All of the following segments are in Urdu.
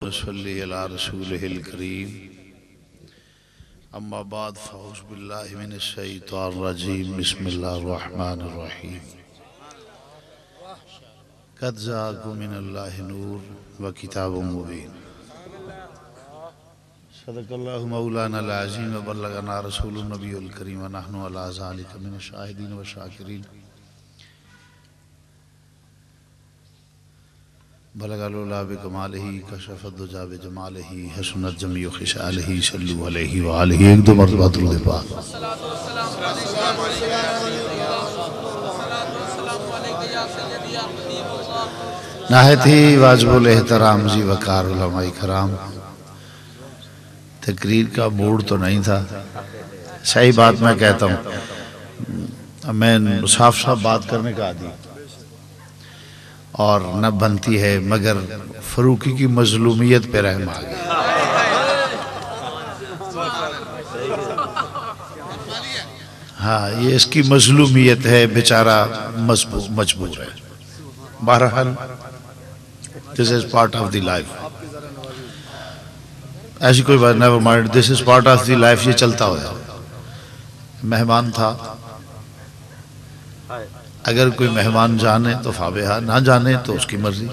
صلی علی رسولہ الکریم اما بعد فاعوذ باللہ من الشیطان الرجیم بسم اللہ الرحمن الرحیم قد جاءکم من اللہ نور و کتاب مبین صدق اللہ مولانا العظیم و بلغنا رسول النبی الکریم و نحن علی ذالک من الشاہدین و شاکرین بلغ العلا بکمالہ کشف الدجا بجمالہ حسنت جمیع خصالہ صلو علیہ وآلہ ایک دو مرتبہ درود پاک نہایت ہی واجب الاحترام زی وقار علماء کرام، تقریر کا موڈ تو نہیں تھا، صحیح بات میں کہتا ہوں، میں صاف صاف بات کرنے کا عادی اور نہ بنتی ہے، مگر فروقی کی مظلومیت پہ رحم آ گیا۔ ہاں، یہ اس کی مظلومیت ہے، بیچارہ مجبور ہے۔ بہرحال this is part of the life، ایسی کوئی بات never mind، this is part of the life، یہ چلتا ہوا۔ مہمان تھا، اگر کوئی مہمان جانے تو فابہا، نہ جانے تو اس کی مرضی۔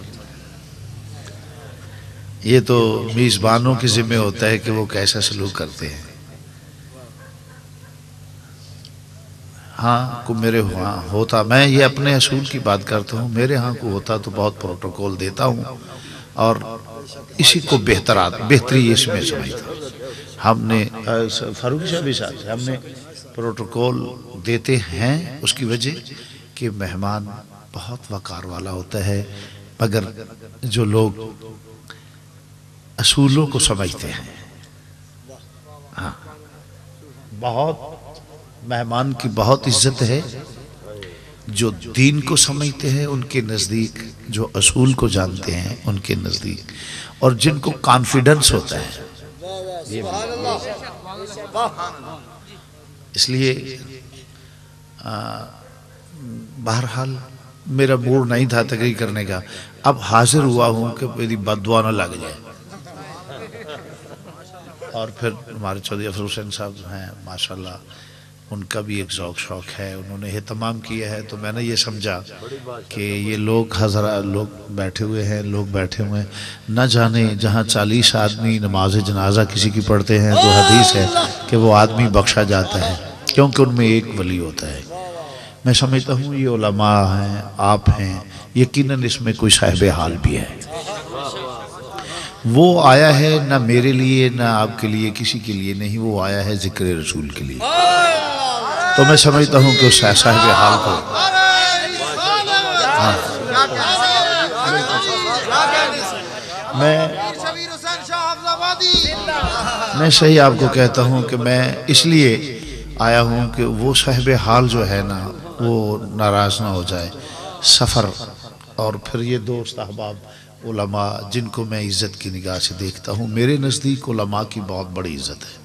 یہ تو میزبانوں کی ذمہ ہوتا ہے کہ وہ کیسا سلوک کرتے ہیں۔ ہاں کو میرے ہاں ہوتا، میں یہ اپنے اصول کی بات کرتا ہوں، میرے ہاں کو ہوتا تو بہت پروٹوکول دیتا ہوں اور اسی کو بہتری اس میں سمجھتا۔ ہم نے فاروقی صاحب ساتھ ہم نے پروٹوکول دیتے ہیں، اس کی وجہ کہ مہمان بہت وقار والا ہوتا ہے، مگر جو لوگ اصولوں کو سمجھتے ہیں، ہاں بہت مہمان کی بہت عزت ہے، جو دین کو سمجھتے ہیں ان کے نزدیک، جو اصول کو جانتے ہیں ان کے نزدیک، اور جن کو کانفیڈنس ہوتا ہے۔ اس لیے بہرحال میرا موڈ نہیں تھا تقریر کرنے کا، اب حاضر ہوا ہوں کہ میری بد دعا نہ لگ جائے۔ اور پھر ہمارے چودھری افضل حسین صاحب ہیں، ماشاءاللہ ان کا بھی ایک ذوق شوق ہے، انہوں نے اہتمام کیا ہے، تو میں نے یہ سمجھا کہ یہ لوگ لوگ بیٹھے ہوئے ہیں، نہ جانے جہاں 40 آدمی نماز جنازہ کسی کی پڑھتے ہیں تو حدیث ہے کہ وہ آدمی بخشا جاتا ہے، کیونکہ ان میں ایک ولی ہوتا ہے۔ میں سمجھتا ہوں یہ علماء ہیں، آپ ہیں، یقیناً اس میں کوئی صاحب حال بھی ہے۔ وہ آیا ہے نہ میرے لیے نہ آپ کے لیے، کسی کے لیے نہیں، وہ آیا ہے ذکر رسول کے لیے، تو میں سمجھتا ہوں کہ اس صاحب حال کو میں صحیح آپ کو کہتا ہوں کہ میں اس لیے آیا ہوں کہ وہ صاحب حال جو ہے نا وہ ناراض نہ ہو جائے۔ سفر اور پھر یہ دوست احباب علماء جن کو میں عزت کی نگاہ سے دیکھتا ہوں، میرے نزدیک علماء کی بہت بڑی عزت ہے۔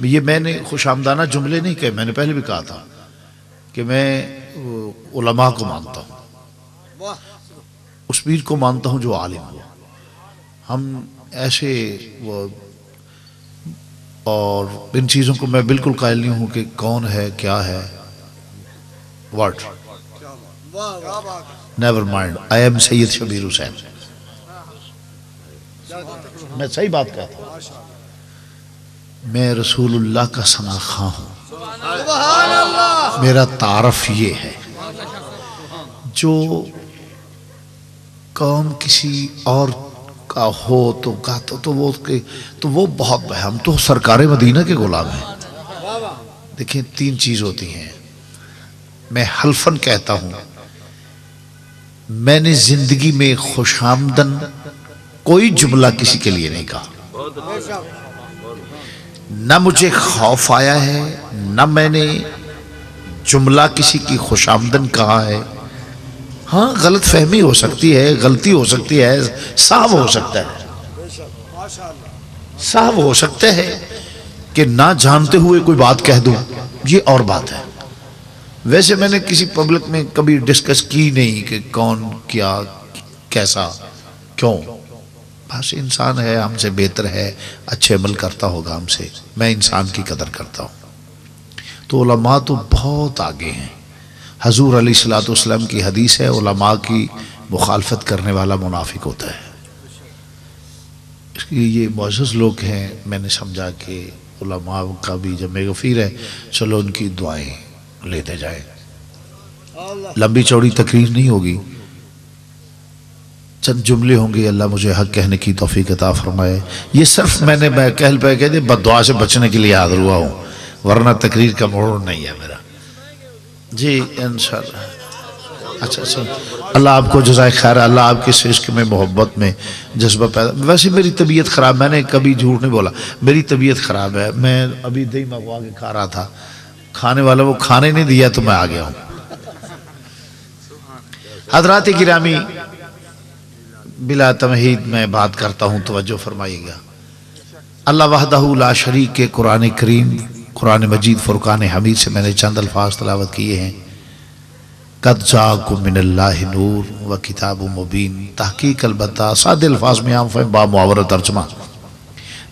یہ میں نے خوش آمدانہ جملے نہیں کہے، میں نے پہلے بھی کہا تھا کہ میں علماء کو مانتا ہوں، اس پیر کو مانتا ہوں جو عالم ہو۔ ہم ایسے اور ان چیزوں کو میں بالکل قائل نہیں ہوں کہ کون ہے کیا ہے، what never mind, I am Syed Shabbir Hussain, میں صحیح بات کہتا ہوں، میں رسول اللہ کا ثنا خواں ہوں، میرا تعارف یہ ہے۔ جو کام کسی اور کا ہو تو وہ بہت ہم تو سرکار مدینہ کے غلام ہیں۔ دیکھیں 3 چیز ہوتی ہیں، میں حلفاً کہتا ہوں میں نے زندگی میں خوش آمدن کوئی جملہ کسی کے لیے نہیں کہا، نہ مجھے خوف آیا ہے، نہ میں نے جملہ کسی کی خوش آمدن کہا ہے۔ ہاں غلط فہمی ہو سکتی ہے، غلطی ہو سکتی ہے، صاحب ہو سکتا ہے کہ نہ جانتے ہوئے کوئی بات کہہ دوں، یہ اور بات ہے۔ ویسے میں نے کسی پبلک میں کبھی ڈسکس کی نہیں کہ کون کیا کیسا کیوں، بس انسان ہے، ہم سے بہتر ہے، اچھے عمل کرتا ہوگا ہم سے، میں انسان کی قدر کرتا ہوں۔ تو علماء تو بہت آگے ہیں۔ حضور علیہ السلام کی حدیث ہے، علماء کی مخالفت کرنے والا منافق ہوتا ہے۔ اس لیے یہ معزز لوگ ہیں، میں نے سمجھا کہ علماء کا بھی جمع غفیر ہے، چلو ان کی دعائیں لیتے جائیں۔ لمبی چوڑی تقریر نہیں ہوگی، چند جملے ہوں گے، اللہ مجھے حق کہنے کی توفیق عطا فرمائے۔ یہ صرف میں نے کہل پہ کہہ دے بد دعا سے بچنے کے لیے حاضر ہوا ہوں، ورنہ تقریر کا موڑ نہیں ہے میرا۔ جی انشاءاللہ۔ اچھا اللہ آپ کو جزائے خیر، اللہ آپ کے عشق میں محبت میں جذبہ پیدا۔ ویسے میری طبیعت خراب، میں نے کبھی جھوٹ نہیں بولا، میری طبیعت خراب ہے، میں ابھی دہی منگوا کے کھا رہا تھا، کھانے والا وہ کھانے نہیں دیا تو میں آ گیا ہوں۔ حضرات گرامی، بلا تمہید میں بات کرتا ہوں، توجہ فرمائیے گا۔ اللہ وحدہ لا شریک کے قرآن کریم، قرآن مجید فرقان حمید سے میں نے چند الفاظ تلاوت کیے ہیں۔ قد جاءکم من اللہ نور و کتاب مبین۔ تحقیق البتہ، سادے الفاظ میں عام فہم با محاورہ ترجمہ،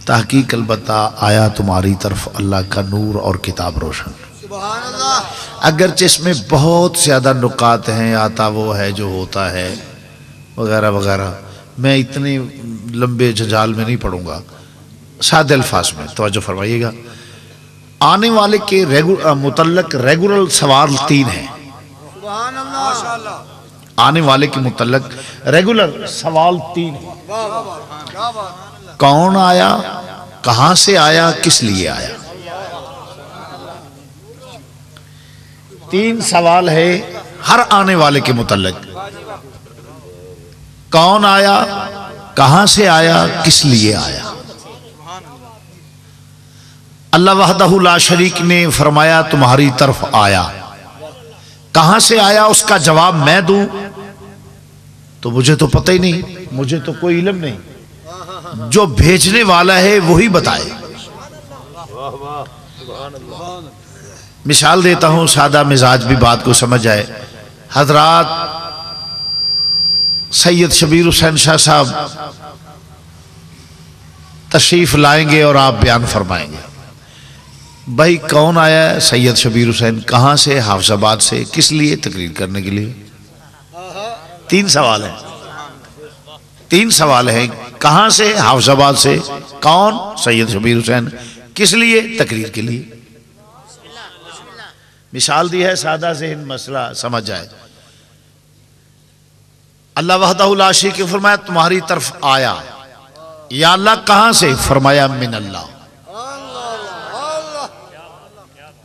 تحقیق البتہ آیا تمہاری طرف اللہ کا نور اور کتاب روشن۔ اگرچہ اس میں بہت زیادہ نکات ہیں، آتا وہ ہے جو ہوتا ہے وغیرہ وغیرہ، میں اتنے لمبے جنجال میں نہیں پڑھوں گا، سادے الفاظ میں توجہ فرمائیے گا۔ آنے والے کے متعلق ریگولر سوال 3 ہیں۔ آنے والے کے متعلق ریگولر سوال 3 ہیں۔ کون آیا، کہاں سے آیا، کس لیے آیا؟ 3 سوال ہے ہر آنے والے کے متعلق۔ کون آیا، کہاں سے آیا، کس لیے آیا؟ اللہ وحدہ لا شریک نے فرمایا تمہاری طرف آیا۔ کہاں سے آیا اس کا جواب میں دوں تو مجھے تو پتہ ہی نہیں، مجھے تو کوئی علم نہیں، جو بھیجنے والا ہے وہی بتائے۔ مثال دیتا ہوں، سادہ مزاج بھی بات کو سمجھ آئے۔ حضرات سید شبیر حسین شاہ صاحب تشریف لائیں گے اور آپ بیان فرمائیں گے۔ بھائی کون آیا ہے؟ سید شبیر حسین۔ کہاں سے؟ حافظ آباد سے۔ کس لیے؟ تقریر کرنے کے لیے۔ 3 سوال ہیں، 3 سوال ہیں۔ کہاں سے؟ حافظ آباد سے۔ کون؟ سید شبیر حسین۔ کس لیے؟ تقریر کے لیے۔ مثال دی ہے، سادہ ذہن مسئلہ سمجھ جائے۔ اللہ وحدہ لا شریک نے فرمایا تمہاری طرف آیا۔ یا اللہ کہاں سے؟ فرمایا من اللہ۔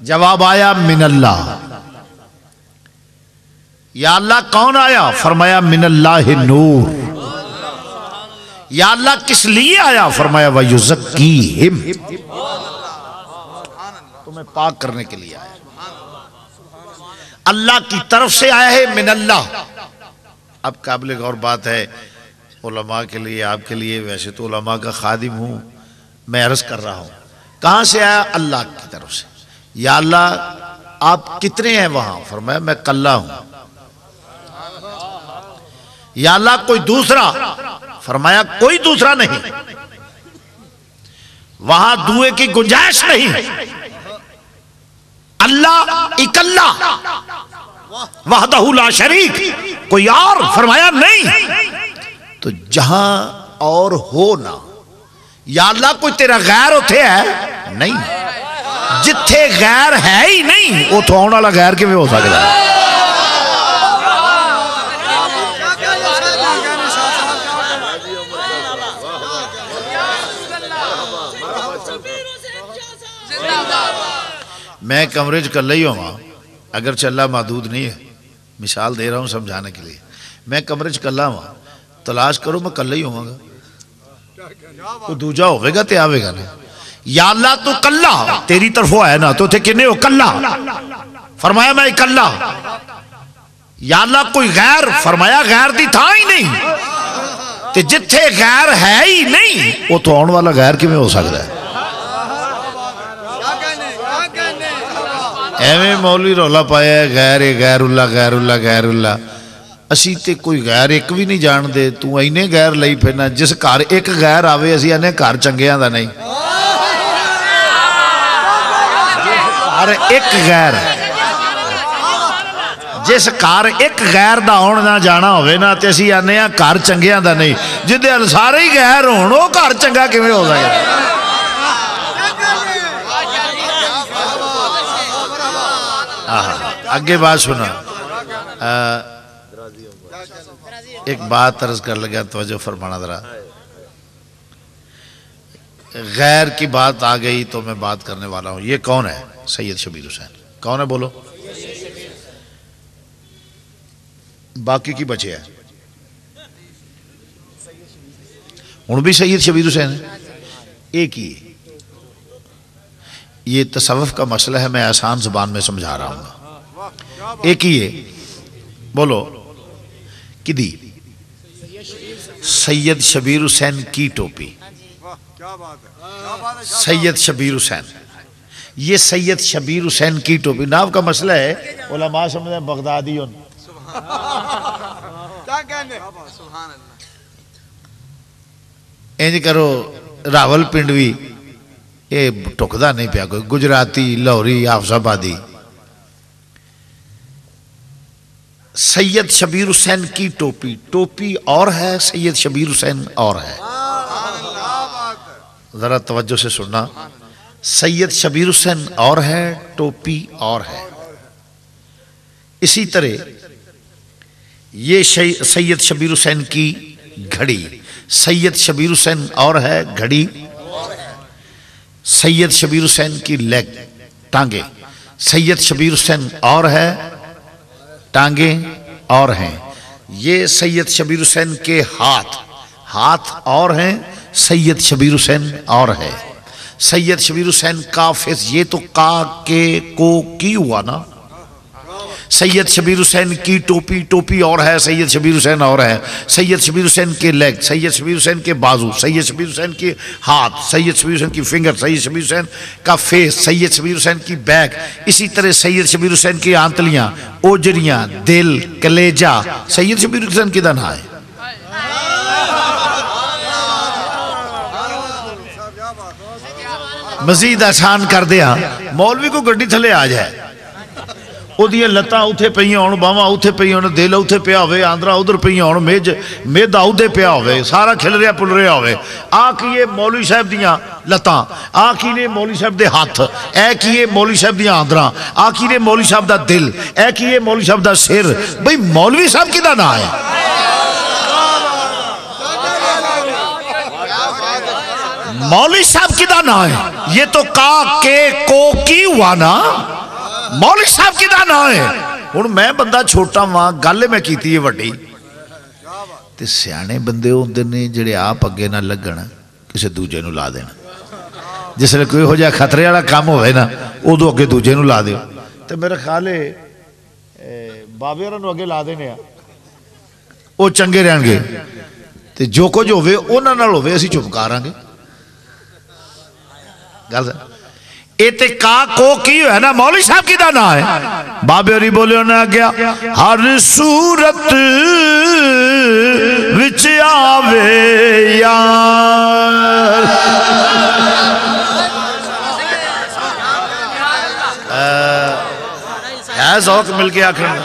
جواب آیا من اللہ۔ یا اللہ کون آیا؟ فرمایا من اللہ نور۔ یا اللہ کس لیے آیا؟ فرمایا وَيُزَكِّيهِمْ، تمہیں پاک کرنے کے لیے آیا۔ اللہ کی طرف سے آیا ہے، من اللہ۔ اب قابل غور بات ہے علماء کے لیے، آپ کے لیے، ویسے تو علماء کا خادم ہوں، میں عرض کر رہا ہوں کہاں سے آیا؟ اللہ کی طرف سے۔ یا اللہ آپ کتنے ہیں وہاں؟ فرمایا میں کلہ ہوں۔ یا اللہ کوئی دوسرا؟ فرمایا کوئی دوسرا نہیں، وہاں دوئے کی گنجائش نہیں، اللہ اکلا، وحدہ لا شریک، کوئی اور؟ فرمایا نہیں۔ تو جہاں اور ہو نا، یا اللہ کوئی تیرا غیر اتھے ہے؟ نہیں۔ جتھے غیر ہے ہی نہیں، وہ تو آنے والا غیر کے میں ہو سکتا ہے۔ میں کمرے چ کلہ ہی ہوں، اگرچہ اللہ محدود نہیں ہے، مثال دے رہا ہوں سمجھانے کے لیے۔ میں کمرے چ کلہ ہوں، تلاش کرو میں کلہ ہی ہوں گا، کوئی دوجا ہوئے گا تے آوے گا نا۔ یا اللہ تو کلہ، تیری طرف ہوا ہے نا، تو تھے کنے ہو؟ کلہ۔ فرمایا میں کلہ۔ یا اللہ کوئی غیر؟ فرمایا غیر دی تھا ہی نہیں، تے جتھے غیر ہے ہی نہیں، وہ تو آن والا غیر کی میں ہو سکتا ہے۔ ایویں مولوی رولا پایا ہے غیر اللہ غیر اللہ غیر اللہ، اسی تے کوئی غیر ایک بھی نہیں جان دے، تو اینے غیر لئی پھرنا، جس گھر ایک غیر آوے اسی آنے گھر چنگیاں دا نہیں، گھر ایک غیر، جس گھر ایک غیر دا ہون نہ جانا ہوئے نا تے اسی آنے گھر چنگیاں دا نہیں، جدے سارے ہی غیر ہون وہ گھر چنگا کیویں ہو جائے؟ آگے بات سنا، ایک بات عرض کر لگا، توجہ فرمانا ذرا، غیر کی بات آ گئی تو میں بات کرنے والا ہوں۔ یہ کون ہے؟ سید شبیر حسین۔ کون ہے بولو؟ باقی کی بچے ہیں، ان بھی سید شبیر حسین ہے، ایک ہی ہے۔ یہ تصوف کا مسئلہ ہے، میں آسان زبان میں سمجھا رہا ہوں۔ ایک ہی ہے، بولو کدی؟ سید شبیر حسین کی ٹوپی، سید شبیر حسین، یہ سید شبیر حسین کی ٹوپی نام کا مسئلہ ہے۔ علماء سمجھتے ہیں بغدادیون، انج کرو راول پنڈوی، یہ ٹکدا نہیں پیا کوئی، گجراتی، لاہوری، حافظ آبادی۔ سید شبیر حسین کی ٹوپی، ٹوپی اور ہے، سید شبیر حسین اور ہے۔ ذرا توجہ سے سننا، سید شبیر حسین اور ہے، ٹوپی اور ہے۔ اسی طرح یہ سید شبیر حسین کی گھڑی، سید شبیر حسین اور ہے، گھڑی۔ سید شبیر حسین کی لیگ، ٹانگیں، سید شبیر حسین اور ہے، ٹانگیں اور ہیں۔ یہ سید شبیر حسین کے ہاتھ، ہاتھ اور ہیں، سید شبیر حسین اور ہے۔ سید شبیر حسین کا فیس، یہ تو کا کے کو کی ہوا نا۔ سید شبیر حسین کی ٹوپی، ٹوپی اور ہے، سید شبیر حسین اور ہے۔ سید شبیر حسین کے لیگ، سید شبیر حسین کے بازو، سید شبیر حسین کے ہاتھ، سید شبیر حسین کی فنگر، سید شبیر حسین کا فیس، سید شبیر حسین کی بیک۔ اسی طرح سید شبیر حسین کی آنتلیاں، اوجریاں، دل، کلیجہ، سید شبیر حسین کی دنہا ہے۔ مزید آسان کر دیا، مولوی کو گڈی تھلے آ جائے، او دیئے لتاں اتھے پہیاں ہون، باواں اتھے پہیاں ہون، دل اتھے پیا ہوئے، آندرہ ادھر پہیاں ہون، میدہ ادھے پیا ہوئے، سارا کھل رہا پل رہا ہوئے۔ آکھیے مولوی صاحب دیاں لتاں، آکھیے مولوی صاحب دے ہاتھ، اے کیے مولوی صاحب دیاں آندرہ، آکھیے مولوی صاحب دا دل، اے کیے مولوی صاحب دا سر۔ بھئی مولوی صاحب کی دا نہ ہے؟ مولوی صاحب کی دا نہ ہے؟ یہ تو کا کے کو کی ہوا نا، مولوی صاحب کی دا نہ ہے۔ اور میں بندہ چھوٹا وہاں گالے میں کیتی ہے وڈی تے سیانے بندے ہوندے نے جڑے آپ اگے نہ لگن، کسے دوجے نو لا دینا۔ جس لئے کوئی ہو جائے خطرے والا کام ہوئے نا، او دو اگے دوجے نو لا دیو۔ تے میرے خیال ہے بابے اور نو اگے لا دینے او چنگے رہن گے، تے جو کچھ ہوئے اونا نال ہوئے اسی چپکاراں گے۔ گل ایتے کا کو کی ہے نا، مولوی صاحب کی دا نہ ہے۔ بابے اور ہی بولے ہونا گیا، ہر صورت وچ آوے یار، ہے ذوق مل کے آخر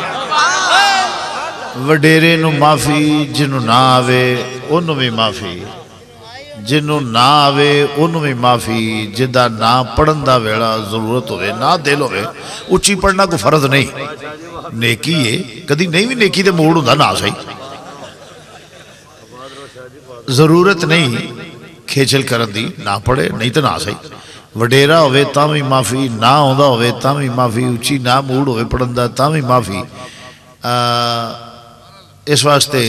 وڈیرے نو معافی، جنو نہ آوے انہوں بھی معافی، جنہوں نہ آوے انہوں بھی معافی، جدہ نہ پڑھن دا ویڑا ضرورت ہوئے، نہ دل ہوئے، اچھی پڑھنا کو فرض نہیں، نیکی ہے، کدی نہیں بھی نیکی دے موڑ ہوں دا نہ صحیح، ضرورت نہیں کھیچل کرن دی، نہ پڑھے نہیں تو نہ صحیح، وڈیرا ہوئے تاں بھی معافی، نہ ہوندہ ہوئے تاں بھی معافی، اچھی نہ موڑ ہوئے پڑھن دا تاں بھی معافی۔ اس واسطے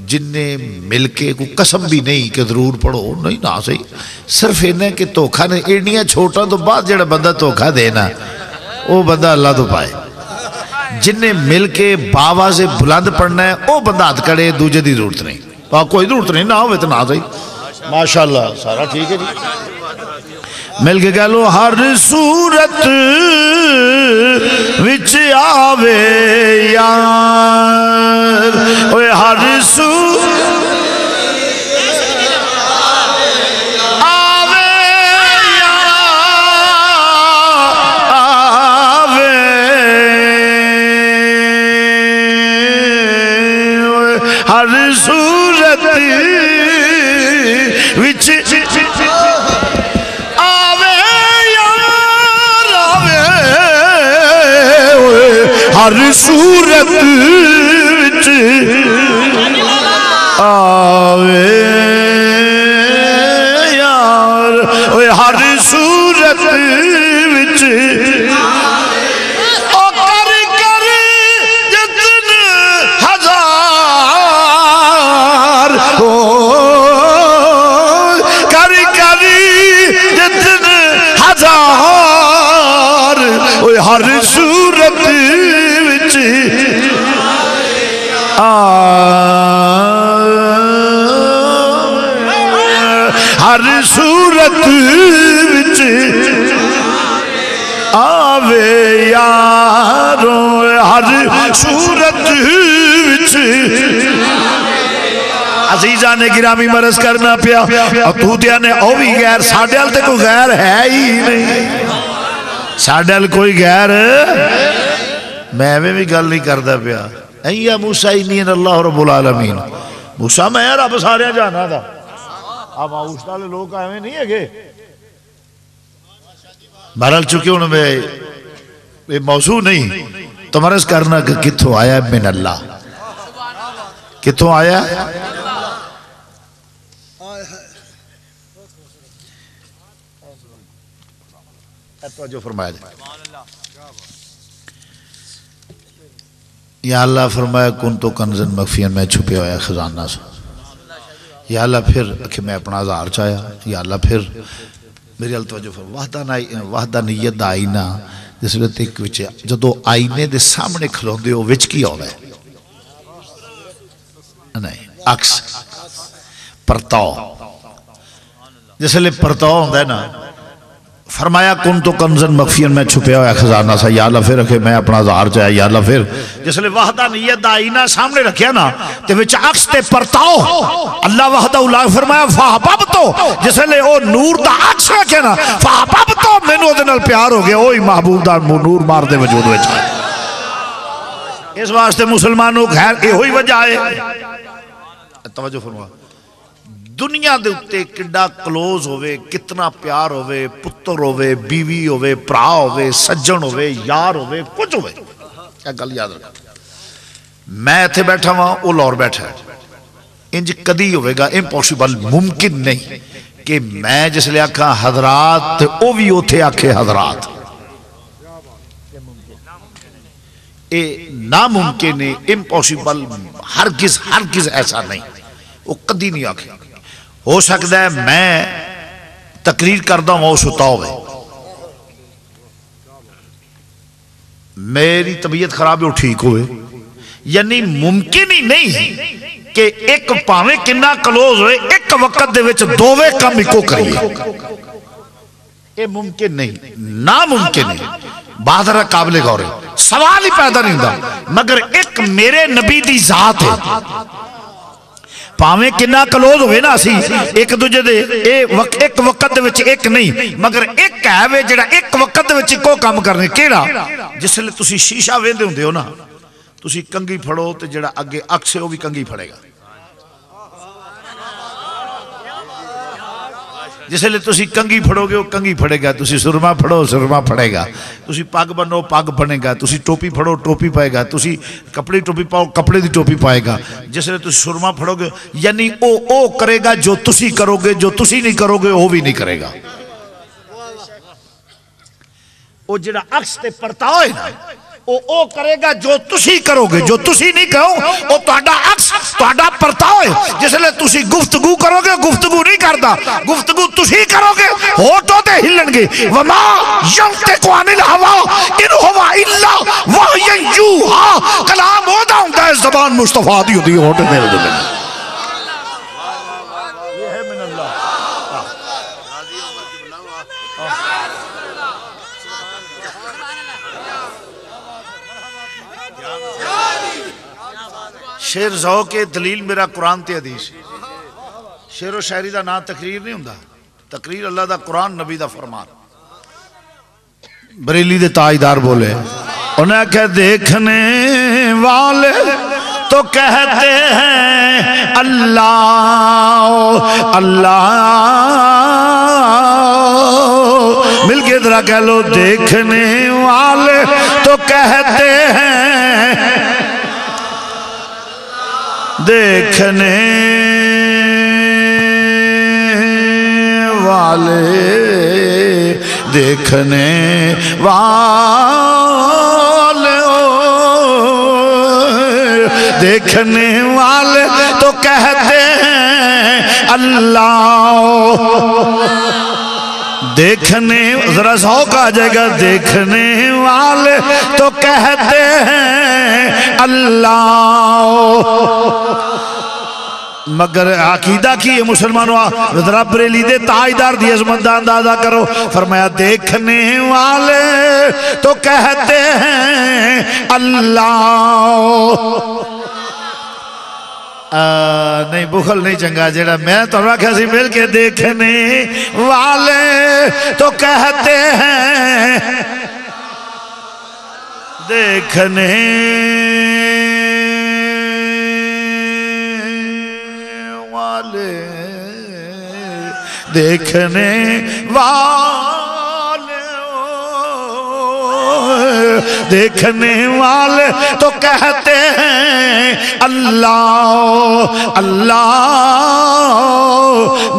جن نے مل کے کوئی قسم بھی نہیں کہ ضرور پڑھو، نہیں نہ صحیح، صرف انہیں کہ توکھا نے ایڈیاں چھوٹا تو بعد جڑا بندہ توکھا دینا وہ بندہ اللہ تو پائے۔ جن نے مل کے باواز بلند پڑھنا ہے وہ بندہ ہاتھ کڑے، دوجہ دی ضرورت نہیں، کوئی ضرورت نہیں، نہ ہوئے تو نہ صحیح۔ ماشاءاللہ سارا ٹھیک ہے جی۔ مل کے کہہ لو ہر صورت وچ آوے یار اوے ہر صورت ہر صورت وچ آوے یار آوے ہر صورت وچ آوے یار ہر صورت وچ ہر صورت وچ ہر صورت وچ آوے یارو ہر صورت وچ عزیزان گرامی مرض کرنا پیا اتوتیا نے او بھی غیر ساڑھے تے کوئی غیر ہے ہی نہیں ساڑھل کوئی غیر میں بھی گل نہیں کرتا پیا ایا موسیٰ انین اللہ رب العالمین موسیٰ میں رب سارے جانا تھا اب آؤشتا لے لوگ آئے نہیں ہے کہ بہرحال چکے انہوں میں موضوع نہیں تو مرض کرنا کہ کتھو آیا من اللہ کتھو آیا جو فرمایا جائے یا اللہ فرمایا کن تو کنزن مخفین میں چھپے ہویا خزانہ سے یا اللہ پھر کہ میں اپنا ہزار چاہیا یا اللہ پھر میری التوجہ فرمایا وحدانیت دا آئینہ جس لئے تک وچے جدو آئینے دے سامنے کھلوں دے وہ وچ کی ہو گئے نہیں عکس پرتاؤ جس لئے پرتاؤ ہوندہ ہے نا فرمایا کن تو کنزن مخفین میں چھپے ہویا خزانہ سا یا اللہ پھر کہ میں اپنا ہزار چاہیا یا اللہ پھر جس لئے وحدانیت دا آئینہ سامنے رکھیا نا تے وچ عکس تے پرتاؤ اللہ وحدہ اللہ فرمایا فاحببتو جس لئے او نور دا عکس رکھیا نا فاحببتو میں نو دنال پیار ہو گیا اوہی محبوب دا نور مار دے وجود وچ اس واسطے مسلمانوں خیر ہوئی وجہ ہے توجہ فرمایا دنیا دے اتے کڈا کلوز ہوئے کتنا پیار ہوئے پتر ہوئے بیوی ہوئے پرا ہوئے سجن ہوئے یار ہوئے کچھ ہوئے کیا گل یاد رکھا میں تھے بیٹھا وہاں وہ لور بیٹھا ہے انج کدی ہوئے گا امپوسیبل ممکن نہیں کہ میں جس لئے آکھا حضرات او بھی ہوتے آکھے حضرات اے ناممکن ہے امپوسیبل ہرگز ایسا نہیں وہ کدی نہیں آکھے ہو سکتا ہے میں تقریر کردہ ہوں وہ ستا ہوئے میری طبیعت خراب ہے وہ ٹھیک ہوئے یعنی ممکن ہی نہیں کہ ایک پاویں کنہ کلوز ہوئے ایک وقت دے وچ دووے کم اکو کریے یہ ممکن نہیں ناممکن ہے بہادرہ قابل غور ہے سوال ہی پیدا نہیں دا مگر ایک میرے نبی دی ذات ہے پاویں کنہ کلوز ہوئے نا سی ایک دوجہ دے ایک وقت دے وچ ایک نہیں مگر ایک ہے وے جڑا ایک وقت دے وچ کو کام کرنے کیڑا جس لئے تسی شیشہ ویندے ہوندے ہو نا تسی کنگی پھڑو تے جڑا اگے اکسے ہو بھی کنگی پھڑے گا جس لئے تسی کنگی پھڑو گے وہ کنگی پھڑے گا تسی سرما پھڑو سرما پھڑے گا تسی پاگ بنو پاگ بنے گا تسی ٹوپی پھڑو ٹوپی پائے گا تسی کپڑی ٹوپی پاؤ کپڑے دی ٹوپی پائے گا جس لئے تسی سرما پھڑو گے یعنی او کرے گا جو تسی کرو گے جو تسی نہیں کرو گے وہ بھی نہیں کرے گا وہ جڑا عکس تے پرتاؤ ہے نا او کرے گا جو تسی کرو گے جو تسی نہیں کرو وہ تہاڈا عکس تہاڈا پرتاؤ ہے جس لئے تسی گفتگو کرو گے گفتگو نہیں کردا گفتگو تسی کرو گے ہوٹوں تے ہلن گے وما ینطق عن الہوا ان ہوا الا وحی یوحا کلام ہوتا ہوتا ہے زبان مصطفیٰ دی ہوتی ہے ہوٹے میں ہلن گے شیر ذوق کے دلیل میرا قرآن تے حدیث. شعر و شاعری دا نام تقریر نہیں ہوندا. تقریر اللہ دا قرآن نبی دا فرمان. بریلی دے تاجدار بولے انہیں کہ دیکھنے والے تو کہتے ہیں اللہ اللہ. مل کے ذرا کہہ لو دیکھنے والے تو کہتے ہیں دیکھنے والے دیکھنے والے دیکھنے والے تو کہتے ہیں اللہ. دیکھنے ذرا ذوق آ جائے گا. دیکھنے والے تو کہتے ہیں اللہ مگر عقیدہ کی ہے مسلمانوں. ذرا بریلی دے تاجدار دی عظمت دا اندازہ کرو. فرمایا دیکھنے والے تو کہتے ہیں اللہ. نہیں بخل نہیں چنگا جیڑا میں تو رکھا سی مل کے دیکھنے والے تو کہتے ہیں دیکھنے والے دیکھنے والے دیکھنے والے تو کہتے ہیں اللہ اللہ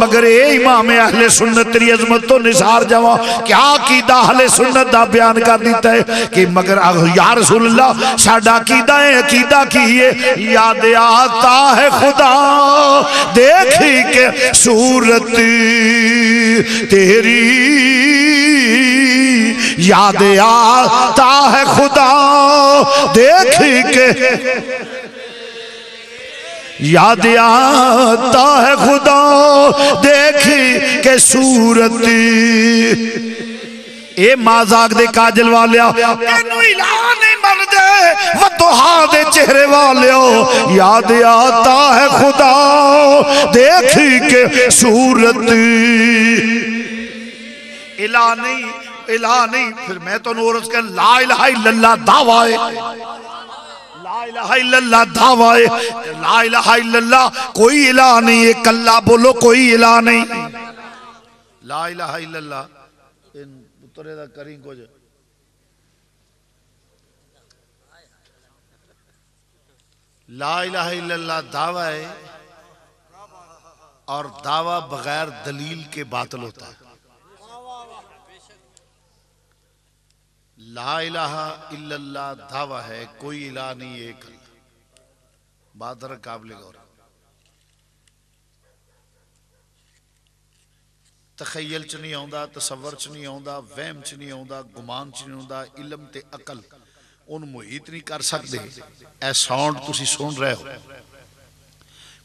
مگر اے امام اہل سنت تیری عظمت تو نثار جاؤ کیا عقیدہ اہل سنت دا بیان کر دیتا ہے کہ مگر یا رسول اللہ ساڈا عقیدہ ہے عقیدہ کی ہے یاد آتا ہے خدا دیکھی کہ صورت تیری یاد آتا ہے خدا دیکھی کہ یاد آتا ہے خدا دیکھی کہ صورت اے مازاق دے کاجل والیا تینو اعلان مر دے وطہا دے چہرے والیو یاد آتا ہے خدا دیکھی کہ صورت الہ نہیں پھر میں تو نورس کہ لا الہ الا اللہ دعوائے لا الہ الا اللہ دعوائے لا الہ الا اللہ کوئی الہ نہیں ایک اللہ بولو کوئی الہ نہیں لا الہ الا اللہ پترے دا کریں کچھ لا الہ الا اللہ دعویٰ ہے اور دعویٰ بغیر دلیل کے باطل ہوتا ہے لا الہ الا اللہ دعویٰ ہے کوئی الہ نہیں ایک اللہ بات در قابل غور تخیل چ نہیں آؤں تصور چ نہیں آؤں وہم چ نہیں آؤں گمان چ نہیں آؤں علم تے عقل ان محیط نہیں کر سکتے اے ساؤنڈ تسی سن رہے ہو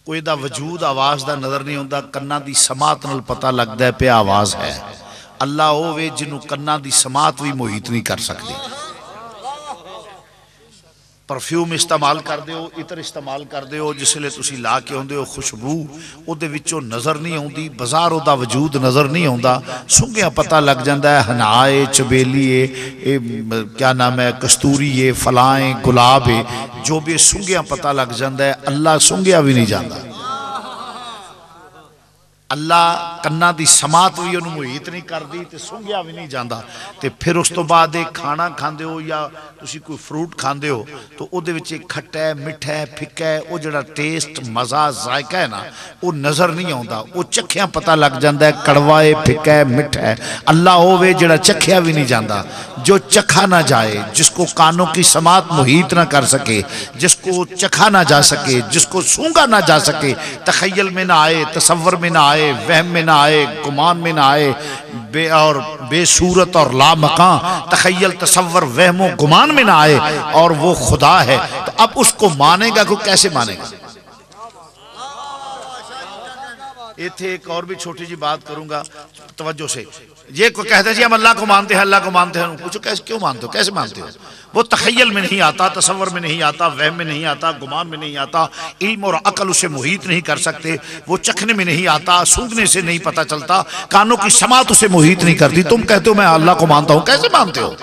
کوئی دا وجود آواز دا نظر نہیں آؤں کنہ دی سماعت نال پتہ لگ دے پہ آواز ہے اللہ ہووے جنہوں کنہ دی سماعت بھی محیط نہیں کر سکتے پرفیوم استعمال کر دے ہو عطر استعمال کر دے ہو جس لئے تسی لا کے ہوندے ہو خوشبو او دے وچوں نظر نہیں ہوندی بازار او دا وجود نظر نہیں ہوندا سنگیاں پتہ لگ جاندہ ہے ہنائے چبیلیے کیا نام ہے کستوریے فلائیں گلابے جو بھی سنگیاں پتہ لگ جاندہ ہے اللہ سنگیاں بھی نہیں جاندہ اللہ کنہ دی سماعت بھی انہوں محیط نہیں کر دی تے سنگیا بھی نہیں جاندہ تے پھر اس تو بعد ایک کھانا کھاندے ہو یا تسی کوئی فروٹ کھاندے ہو تو او دے وچے کھٹا ہے مٹھا ہے پھکا ہے او جڑا ٹیسٹ مزہ ذائقہ ہے نا او نظر نہیں آؤندہ او چکھیاں پتہ لگ جاندہ ہے کڑوا ہے پھکا ہے مٹھا ہے اللہ ہووے جڑا چکھیا بھی نہیں جاندہ جو چکھا نہ جائے جس کو کانوں کی سماعت محیط نہ کر سکے جس کو چکھا نہ جا سکے جس کو سونگا نہ جا سکے تخیل میں نہ آئے تصور میں نہ آئے وہم میں نہ آئے گمان میں نہ آئے بے صورت اور لا مکان تخیل تصور وہم و گمان میں نہ آئے اور وہ خدا ہے تو اب اس کو مانے گا کو کیسے مانے گا ایتھے ایک اور بھی چھوٹی جی بات کروں گا توجہ سے. یہ کوئی کہتے ہیں جی ہم اللہ کو مانتے ہیں اللہ کو مانتے ہیں. پوچھو کیوں مانتے ہو, کیسے مانتے ہو؟ وہ تخیل میں نہیں آتا, تصور میں نہیں آتا, وہم میں نہیں آتا, گمان میں نہیں آتا, علم اور عقل اسے محیط نہیں کر سکتے, وہ چکھنے میں نہیں آتا, سونگھنے سے نہیں پتہ چلتا, کانوں کی سماعت اسے محیط نہیں کرتی. تم کہتے ہو میں اللہ کو مانتا ہوں, کیسے مانتے ہو؟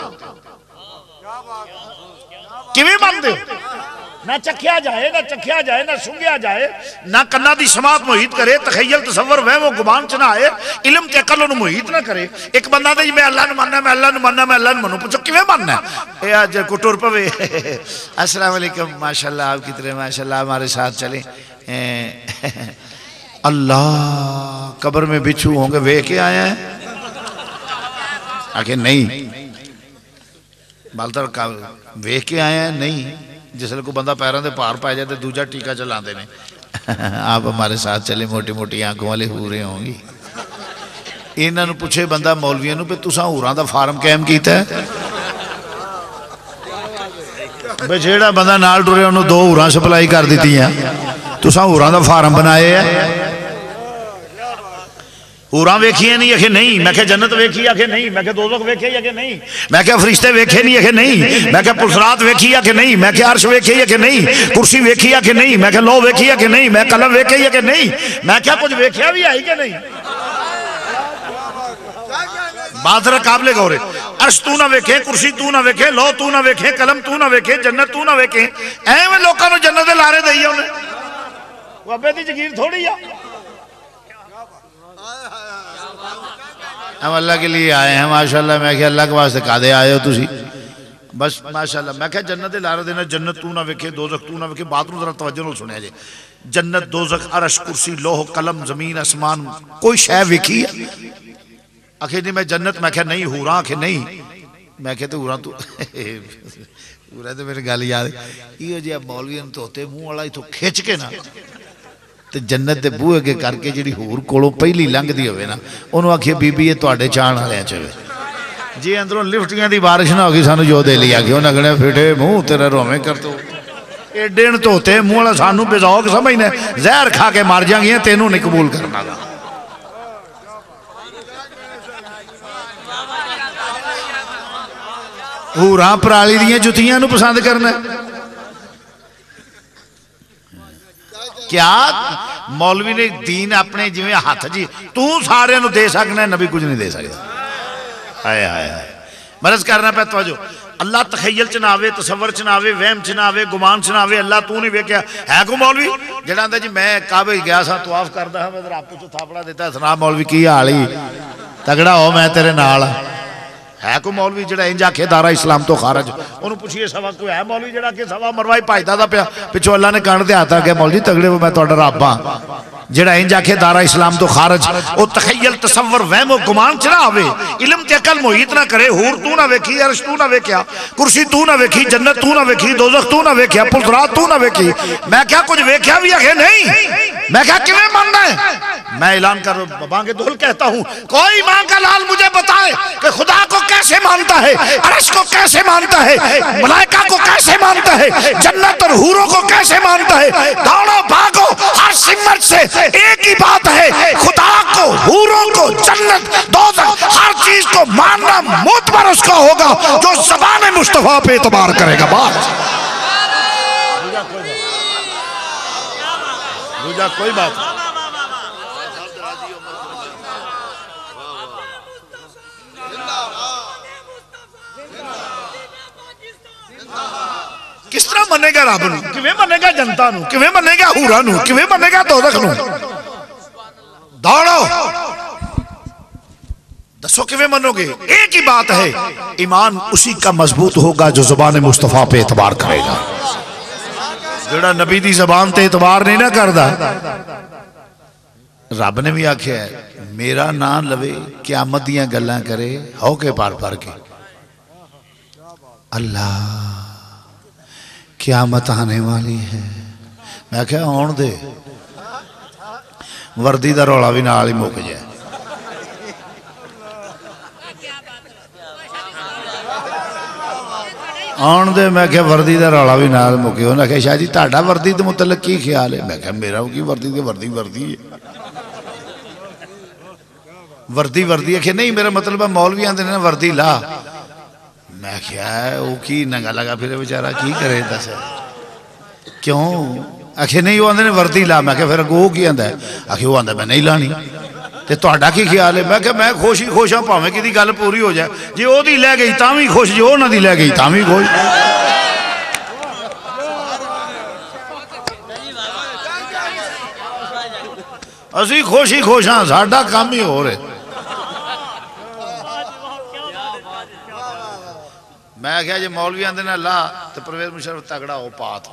کیویں مانتے ہو؟ نہ چکھیا جائے, نہ چکھیا جائے, نہ سنگیا جائے, نہ کنا دی سماعت محیط کرے, تخیل تصور وہم و گمان چ نہ آئے, علم تے عقل انہوں محیط نہ کرے. ایک بندہ دے میں اللہ نو ماننا, میں اللہ نو ماننا, میں اللہ نو مانوں. پوچھو کیویں ماننا ہے؟ اے آج کو ٹر پوے. السلام علیکم, ماشاءاللہ آپ کی طرح ماشاءاللہ ہمارے ساتھ چلیں. اللہ قبر میں بچھو ہوں گے وے کے آیا ہے؟ آکے نہیں. بالتر وے کے آیا ہے؟ نہیں. جس لئے کو بندہ پیران دے پار پائے جاتے دوجہ ٹیکہ چلان دینے. آپ ہمارے ساتھ چلے, موٹی موٹی آنکھوں والے ہورے ہوں گی. انہاں نو پوچھے بندہ مولویاں نو پہ تساں ہوران دا فارم قائم کیتا ہے؟ بے جیڑا بندہ نال ٹرے انہوں 2 ہوران سپلائی کر دیتی ہیں, تساں ہوران دا فارم بنائے ہیں. ہوران ویکھی ہے نہیں ہے کہ نہیں, میں کہ جنت ویکھی ہے کہ نہیں, میں کہ دوزخ ویکھی ہے کہ نہیں, میں کہ فرشتے ویکھے نہیں ہے کہ نہیں, میں کہ پلسرات ویکھی ہے کہ نہیں, میں کہ عرش ویکھی ہے کہ نہیں, کرسی ویکھی ہے کہ نہیں, میں کہ لو ویکھی ہے کہ نہیں, میں قلم ویکھی ہے کہ نہیں, میں کیا کچھ ویکھیا بھی آئی کہ نہیں. بات رہا قابل گورے. عرش تو نہ ویکھے, کرسی تو نہ ویکھے, لو تو نہ ویکھے, قلم تو نہ ویکھے, جنت تو نہ ویکھے. میں لوکاں نو جنت دے لارے دئی انہیں, وہ ابے دی جگیر تھوڑی ہے. ہم اللہ کے لیے آئے ہیں ماشاءاللہ. میں کہ اللہ کے واسطے قادے آئے ہو تسی بس ماشاءاللہ. میں کہ جنت لارے دینا, جنت تو نہ ویکھے, دوزخ تو نہ ویکھے. بات نو ذرا توجہ نو سنے جے. جنت, دوزخ, عرش, کرسی, لوح, قلم, زمین, اسمان, کوئی شے ویکھی ہے؟ آخر نہیں میں جنت, میں کہ نہیں. ہوراں آخر نہیں, میں کہ تو ہوراں تو ہوراں تو میرے گال یاد ہے. یہ جی اب مولوی تو ہوتے منہ والا ہی تو کھچ کے نا تے جنت دے بوئے کے کر کے جڑی ہور کولوں پہلی لنگ دی ہوئے نا, انہوں آکھے بی بی یہ تواڈے چان والے چوے جی اندروں لفٹیاں دی بارش نہ ہوگی سانو جو دے لیا کہ انہاں کہنے پھٹے منہ تیرا رومیں کر تو ایڈے تو ہوتے منہ والا سانو بے ذوق سمجھنے, زہر کھا کے مار جائیں گے, تینوں نہیں قبول کرنا گا. ہوراں پرالی دیاں جتیاں نو پسند کرنا کیا مولوی نے دین اپنے جویں ہاتھ جی تو سارے نو دے سکنا ہے, نبی کچھ نہیں دے سکتا. آئے آئے آئے مرض کرنا پہ توجہ. اللہ تخیل چناوے, تصور چناوے, وہم چناوے, گمان چناوے. اللہ تو نہیں ویکھیا ہے کو مولوی جڑا آندا جی میں کعبے گیا سا طواف کردا ہاں, میں آپ کو تھاپڑا دیتا ہے سنا مولوی کی حال ہی تگڑا ہو میں تیرے نال. ہے کو مولوی جڑا انجا کے دارہ اسلام تو خارج, انہوں پوچھئے سوا کوئی ہے مولوی جڑا کہ سوا مروائی پائیتا دا پیا پچھو اللہ نے کانڈ دے آتا کہ مولوی تگڑے وہ میں توڑا رابا جڑا انجا کے دارہ اسلام تو خارج. او تخیل تصور وہم و گمان چنا آوے, علم تے عقل محیط نہ کرے. حور تو نہ ویکھی, عرش تو نہ ویکھیا, کرسی تو نہ ویکھی, جنت تو نہ ویکھی, دوزخ تو نہ ویکھیا, پلسرات تو نہ ویکھی. میں کیا کچھ ویکھیا بھی ہے نہیں, میں کیا کیویں ماننا ہے. میں اعلان کر بانگے دول کہتا ہوں, کوئی ماں کا لال مجھے بتائے کہ خدا کو کیسے مانتا ہے, عرش کو کیسے مانتا ہے, ملائکہ کو کیسے مانتا ہے, جنت اور حوروں کو کیسے مانتا ہے. دوڑو بھاگو, ہر سمت سے ایک ہی بات ہے, خدا کو, حوروں کو, جنت, دوزخ, ہر چیز کو ماننا معتبر اس کا ہوگا جو زبان مصطفیٰ پہ اعتبار کرے گا. بات دوجہ کوئی بات کس طرح منے گا رب نو, کیویں منے گا جنتا نو, کیویں منے گا حورا نو, کیویں منے گا دوزخ نو. دوڑو دسو کیویں منو گے. ایک ہی بات ہے, ایمان اسی کا مضبوط ہوگا جو زبان مصطفیٰ پہ اعتبار کرے گا. جڑا نبی دی زبان تے اعتبار نہیں نہ کردا, رب نے بھی آکھیا ہے میرا نام لوے قیامت دیاں گلاں کرے ہو کے پار پار کے. اللہ قیامت آنے والی ہے, میں کہا آن دے, وردی دا رولا بھی نال ہی مک جائے. آن دے, میں کہا وردی دا رولا بھی نال مکے. انہوں نے کہا شاہ جی تاڑا وردی دے متعلق کی خیال ہے. میں کہا میرا کی وردی دے وردی ہے. وردی وردی ہے کہ نہیں میرا مطلب ہے مولوی آندے نے وردی لا میں کیا ہے وہ کی ننگا لگا پھر بیچارہ کی کرے دس کیوں آخے نہیں وہ آندے نے وردی لا میں کہ پھر وہ کی آندہ ہے آخے وہ آندہ میں نہیں لانی تے تہاڈا کی خیال ہے میں کہ میں خوشی خوشاں پاویں کدی گل پوری ہو جائے جی او دی لے گئی تاں وی خوش جی او نہ دی لے گئی تاں وی خوش اسی خوشی خوشاں ساڈا کام ہی ہو رہے میں کہا جی مولوی آندے نے لا تو پرویز مشرف تگڑا ہو پات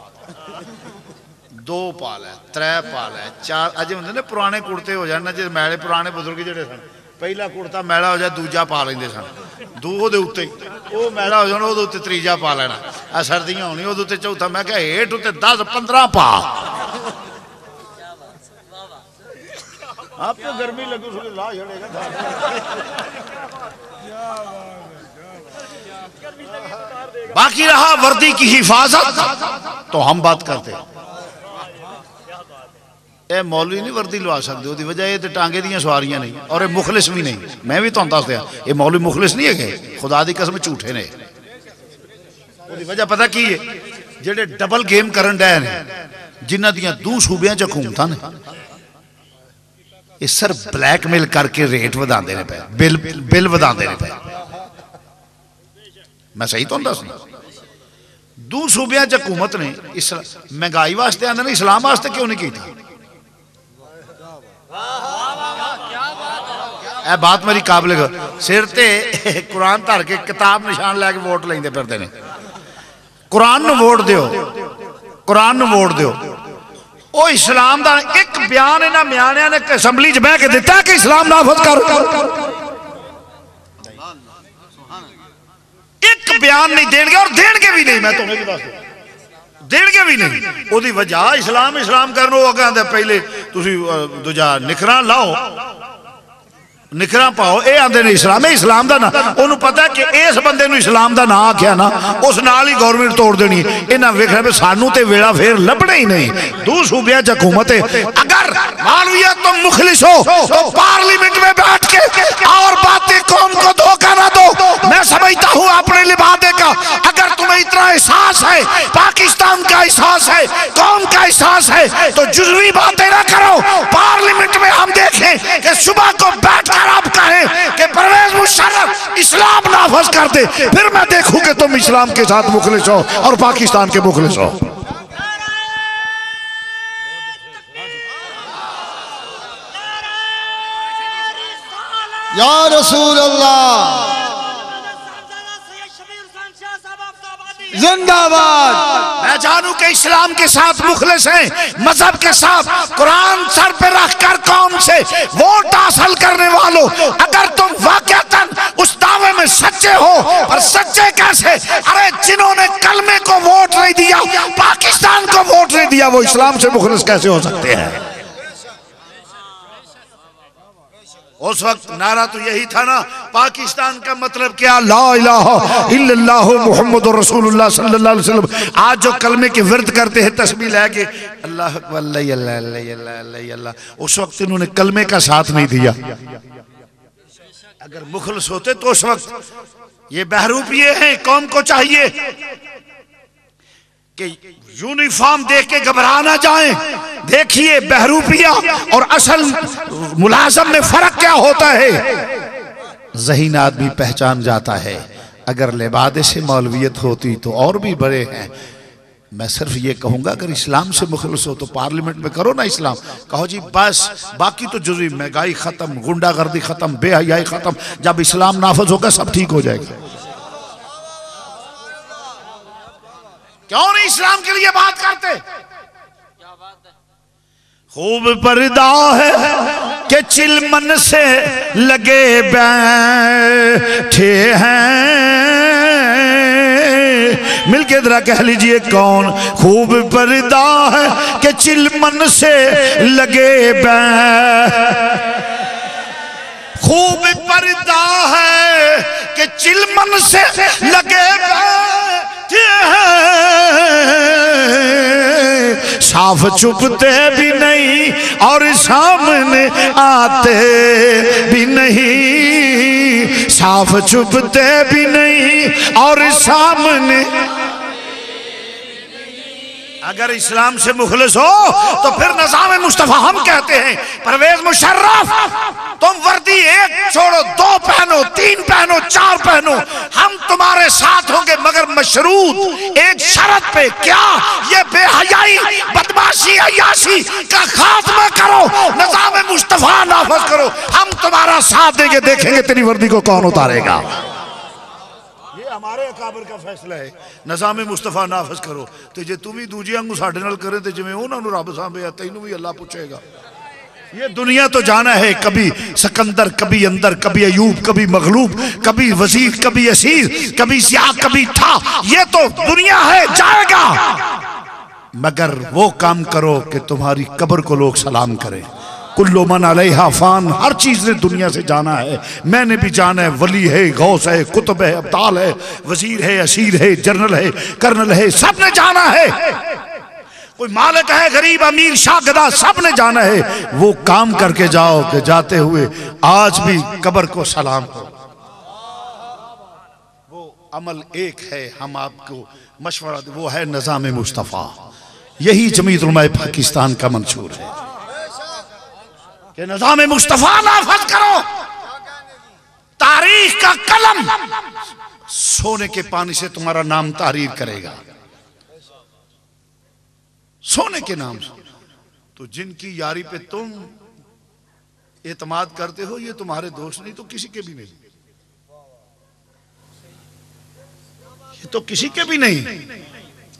دو پال ہے ترے پال ہے چار اجے ہوندے نے پرانے کرتے ہو جانا جی میلے پرانے بزرگ جڑے سن پہلا کرتا میلا ہو جائے دوجا پا لیندے سن دو دے اوتے او میلا ہو جانا او دے اوتے تریجا پا لینا آ سردیاں ہونی او دے اوتے چوتھا میں کہا ہیٹ اوتے 10-15 پا آپ کو گرمی لگو سو لا چھڑے گا باقی رہا وردی کی حفاظت تو ہم بات کرتے اے مولوی نہیں وردی لوا سکتے دی وجہ یہ ٹانگے دیاں سواریاں نہیں اور اے مخلص بھی نہیں میں بھی تو دس دیا یہ مولوی مخلص نہیں ہے کہ خدا دی قسم جھوٹے نے دی وجہ پتہ کی ہے جڑے ڈبل گیم کرن ڈے نے جنہ دیاں دو صوبیاں چ حکومتاں نے یہ سر بلیک میل کر کے ریٹ وداندے نے پے بل وداندے نے پے میں صحیح تو دس دو صوبیاں چ حکومت نے مہنگائی واسطے آندے نے اسلام واسطے کیوں نہیں کیتی اے بات میری قابل سر تے قرآن دھر کے کتاب نشان لے کے ووٹ لیندے پھردے نے قرآن نو ووٹ دیو قرآن نو ووٹ دیو او اسلام دا ایک بیان انہاں میانیاں نے اسمبلی چ بیٹھ کے دیتا ہے کہ اسلام نافذ کر ایک بیان نہیں دین گے اور دین کے بھی نہیں میں تمہیں بھی بات دین کے بھی نہیں او دی وجہ اسلام کرنو وہ کہاں دے پہلے تسی دوجا نکراں لاؤ نکراں پاؤ اے آندے نے اسلام دا نا انہوں پتہ ہے کہ اس بندے نو اسلام دا نا آکھیا نا اس نال ہی گورنمنٹ توڑ دینی انہاں ویکھنا پہ سانو تے ویڑا پھیر لبنے ہی نہیں دو صوبیاں چ حکومت ہے اگر مولویت تم مخلص ہو تو پارلیمنٹ میں بیٹھ کے اور باتیں قوم کو دھوکہ نہ دو میں سمجھتا ہوں اپنے لبادے کا اگر تمہیں اتنا احساس ہے پاکستان کا احساس ہے قوم کا احساس ہے تو جزوی باتیں نہ کرو پارلیمنٹ میں ہم دیکھیں کہ صبح کو بیٹھ آپ کہیں کہ پرویز مشرف اسلام نافذ کر دے پھر میں دیکھوں کہ تم اسلام کے ساتھ مخلص ہو اور پاکستان کے مخلص ہو یا رسول اللہ زندہ باد میں جانوں کہ اسلام کے ساتھ مخلص ہیں مذہب کے ساتھ قرآن سر پہ رکھ کر قوم سے ووٹ حاصل کرنے والوں اگر تم واقعتاً اس دعوے میں سچے ہو اور سچے کیسے ارے جنہوں نے کلمے کو ووٹ نہیں دیا پاکستان کو ووٹ نہیں دیا وہ اسلام سے مخلص کیسے ہو سکتے ہیں اس وقت نعرہ تو یہی تھا نا پاکستان کا مطلب کیا لا الہ الا اللہ محمد رسول اللہ صلی اللہ علیہ وسلم آج جو کلمے کی ورد کرتے ہیں تسبیح لے کے اللہ اکبر اللہ اللہ اللہ اللہ اس وقت انہوں نے کلمے کا ساتھ نہیں دیا اگر مخلص ہوتے تو اس وقت یہ بہروپیے ہیں قوم کو چاہیے کہ یونیفارم دیکھ کے گھبرا نہ جائیں دیکھیے بہروپیہ اور اصل ملازم میں فرق کیا ہوتا ہے ذہین آدمی پہچان جاتا ہے اگر لبادے سے مولویت ہوتی تو اور بھی بڑے ہیں میں صرف یہ کہوں گا اگر اسلام سے مخلص ہو تو پارلیمنٹ میں کرو نا اسلام کہو جی بس باقی تو جزوی مہنگائی ختم گنڈا گردی ختم بے حیائی ختم جب اسلام نافذ ہوگا سب ٹھیک ہو جائے گا کیوں نہیں اسلام کے لیے بات کرتے خوب پردہ ہے کہ چلمن سے لگے بیٹھے ہیں مل کے ذرا کہہ لیجئے کون خوب پردہ ہے کہ چلمن سے لگے خوب پردہ ہے کہ چلمن سے لگے بیٹھے ہیں صاف چھپتے بھی نہیں اور سامنے آتے بھی نہیں، صاف چھپتے بھی نہیں اور سامنے۔ اگر اسلام سے مخلص ہو تو پھر نظام مصطفیٰ ہم کہتے ہیں پرویز مشرف تم وردی ایک چھوڑو، 2 پہنو، 3 پہنو، 4 پہنو، ہم تمہارے ساتھ ہوں گے، مگر مشروط ایک شرط پہ۔ کیا؟ یہ بے حیائی، بدماشی، عیاشی کا خاتمہ کرو، نظام مصطفیٰ نافذ کرو، ہم تمہارا ساتھ دیں گے، دیکھیں گے تیری وردی کو کون اتارے گا۔ ہمارے اکابر کا فیصلہ ہے، نظام مصطفیٰ نافذ کرو۔ تو جے تم ہی دوجی انگو ساڑھے نال کریں تو جمیں انہوں نے رب سامبے یا تینوں بھی اللہ پوچھے گا۔ یہ دنیا تو جانا ہے، کبھی سکندر، کبھی اندر، کبھی ایوب، کبھی مغلوب، کبھی وزیر، کبھی اسیر، کبھی سیاہ، کبھی تھا، یہ تو دنیا ہے، جائے گا۔ مگر وہ کام کرو کہ تمہاری قبر کو لوگ سلام کریں۔ کلو من علیہا فان، ہر چیز نے دنیا سے جانا ہے، میں نے بھی جانا ہے، ولی ہے، غوث ہے، قطب ہے، ابدال ہے، وزیر ہے، اسیر ہے، جنرل ہے، کرنل ہے، سب نے جانا ہے۔ کوئی مالک ہے، غریب، امیر، شاہ، گدا، سب نے جانا ہے۔ وہ کام کر کے جاؤ کہ جاتے ہوئے آج بھی قبر کو سلام کرو۔ وہ عمل ایک ہے، ہم آپ کو مشورہ دیں، وہ ہے نظام مصطفیٰ۔ یہی جمعیت علماء پاکستان کا منشور ہے کہ نظام مصطفیٰ نافذ کرو۔ تاریخ کا قلم سونے کے پانی سے تمہارا نام تحریر کرے گا، سونے کے نام سے۔ تو جن کی یاری پہ تم اعتماد کرتے ہو یہ تمہارے دوست نہیں تو کسی کے بھی نہیں، یہ تو کسی کے بھی نہیں۔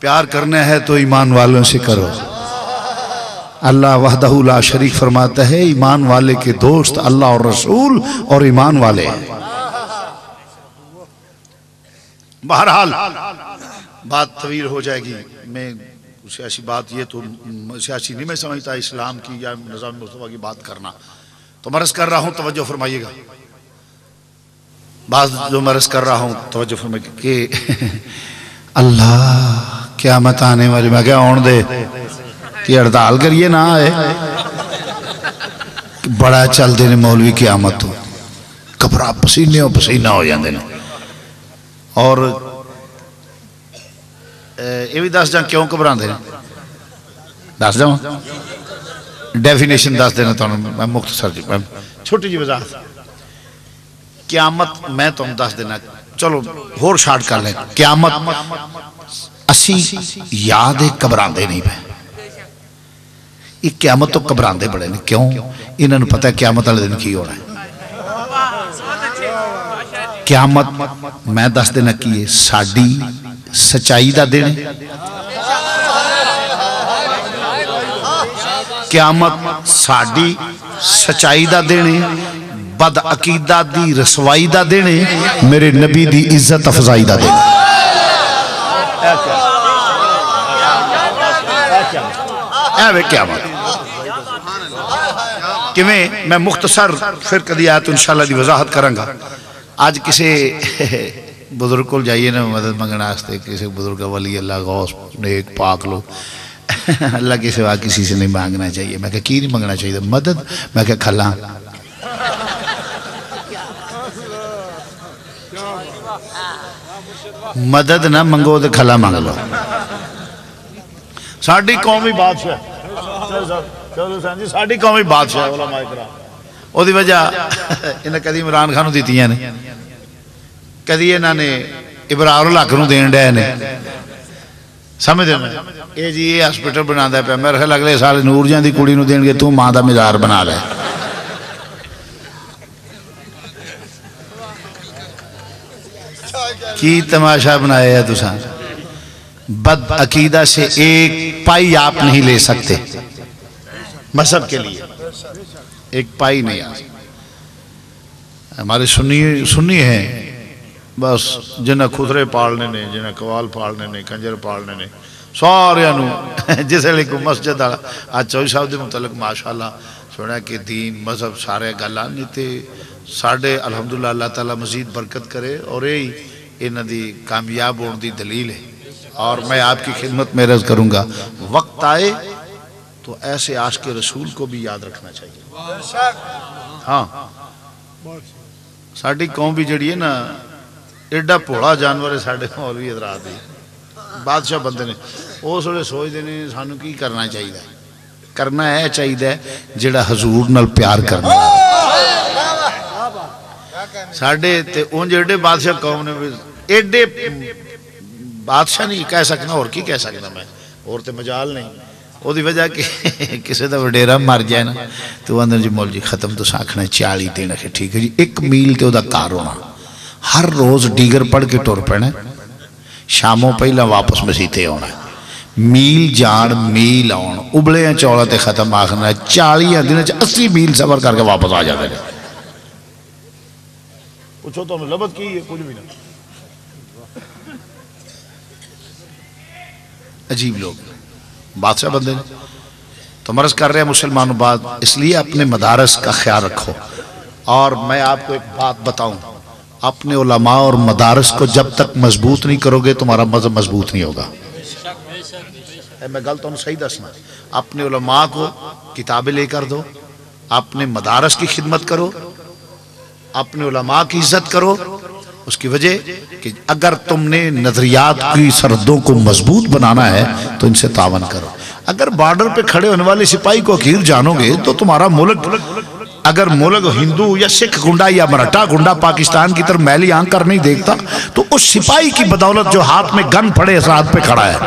پیار کرنا ہے تو ایمان والوں سے کرو۔ اللہ وحدہ لا شریک فرماتا ہے ایمان والے کے دوست اللہ اور رسول اور ایمان والے ہیں۔ بہرحال بات طویل ہو جائے گی، میں سیاسی بات، یہ تو سیاسی نہیں میں سمجھتا اسلام کی یا نظام مصطفیٰ کی بات کرنا، تو مرض کر رہا ہوں توجہ فرمائیے گا۔ بعض جو مرض کر رہا ہوں توجہ فرمائیے گا کہ اللہ قیامت آنے والی، میں کیا اون دے کہ ہڑتال کریے نہ آئے، بڑا چل دے نے مولوی قیامت تو کپڑا پسینے ہو پسینہ ہو جاندے نے۔ اور یہ بھی دس جاں کیوں گھبراندے نے، دس جاؤں ڈیفینیشن دس دینا تو میں مختصر جی چھوٹی جی وضاحت۔ قیامت میں تم دس دینا، چلو ہور شارٹ کر لیں۔ قیامت اسی یاد گھبراندے نہیں پہ، یہ قیامت تو گھبراندے بڑے نہیں، کیوں؟ انہوں نے پتہ ہے قیامت والے دن کی ہونا ہے۔ قیامت میں دس دینا کی ساڈی سچائی دا دن، قیامت ساڈی سچائی دا دن، بد عقیدہ دی رسوائی دا دن، میرے نبی دی عزت افضائی دا دن۔ اے قیامت میں مختصر پھر کدی آیت انشاءاللہ دی وضاحت کروں گا۔ آج کسی بزرگ کو جائیے نا مدد منگنا آستے، کسی بزرگ ولی اللہ غوث نیک پاک لو، اللہ کے سوا کسی سے نہیں مانگنا چاہیے۔ میں کہا کی نہیں مانگنا چاہیے؟ مدد۔ میں کہا کھلا مدد نہ منگو تو کھلا مانگ لو۔ ساڑھی قومی بادشاہ ساڑھی قومی بادشاہ علماء اکرام، او دی وجہ انہیں کدی عمران خانوں دیتی ہیں نے، کدی انہوں نے ابرار الحق نو دین ڈے نے، سمجھ دینا اے جی یہ ہسپیٹل بنا دا پہ، میرے خیال اگلے سال نور جان دی کڑی نو دین گے تو ماں دا مزار بنا لے۔ کی تماشا بنایا ہے تساں؟ بد عقیدہ سے ایک پائی آپ نہیں لے سکتے مذہب کے لیے، ایک پائی نہیں آ سکتے۔ ہمارے سنی ہیں بس جنہیں خدرے پالنے نے، جنہیں قوال پالنے نے، کنجر پالنے نے، سارے انہوں جسے لئے مسجد آج چوئی صاحب دے متعلق ماشاءاللہ سوڑا کہ دین مذہب سارے گالان نہیں تھے ساڑھے الحمدللہ اللہ تعالیٰ مزید برکت کرے، اور یہی انہوں دی کامیاب ہونے دی دلیل ہے۔ اور میں آپ کی خدمت میں عرض کروں گا وقت آئے تو ایسے عاشق رسول کو بھی یاد رکھنا چاہیے. ہاں ساری قوم بھی جڑی ہے نا ایڈا بھوڑا جانور ہے سارے مولوی حضرات دی بادشاہ بندے نے اس ویلے سوچتے ہیں سانو کی کرنا چاہیے. کرنا ہے چاہیے جڑا حضور نال پیار کرنا ساڈے تے اونج ایڈے بادشاہ قوم نے ایڈے بادشاہ نہیں کہہ سکنا اور کی کہہ سکنا میں اور تے مجال نہیں. وہ دی وجہ کہ کسی دا وڈیرا مر جائے نا تو وہ اندر جی مول جی ختم تو ساکھنا 40 دینا کہ ٹھیک ہے جی 1 میل تے وہ دا کار ہونا ہر روز ڈیگر پڑھ کے ٹور پینا شاموں پہلا واپس مسیتے ہونا میل جان میل آن ابلے ہیں چوڑا تے ختم آخنا 40 دن 80 میل سفر کر کے واپس آ جاتے ہیں. پوچھو تو ہمیں لبت کی ہے کچھ بھی نہیں. عجیب لوگ بادشاہ بندے تو مرض کر رہے ہیں مسلمانوں بات اس لیے اپنے مدارس کا خیال رکھو. اور میں آپ کو ایک بات بتاؤں اپنے علماء اور مدارس کو جب تک مضبوط نہیں کرو گے تمہارا مذہب مضبوط نہیں ہوگا. میں غلط ہوں صحیح دسنا. اپنے علماء کو کتابیں لے کر دو اپنے مدارس کی خدمت کرو اپنے علماء کی عزت کرو. اس کی وجہ کہ اگر تم نے نظریات کی سرحدوں کو مضبوط بنانا ہے تو ان سے تعاون کرو. اگر بارڈر پہ کھڑے ہونے والے سپاہی کو حقیر جانو گے تو تمہارا ملک اگر ملک ہندو یا سکھ گنڈا یا مراٹھا گنڈا پاکستان کی طرف میلی آنکھ کر نہیں دیکھتا تو اس سپاہی کی بدولت جو ہاتھ میں گن پھڑے سرحد پہ کھڑا ہے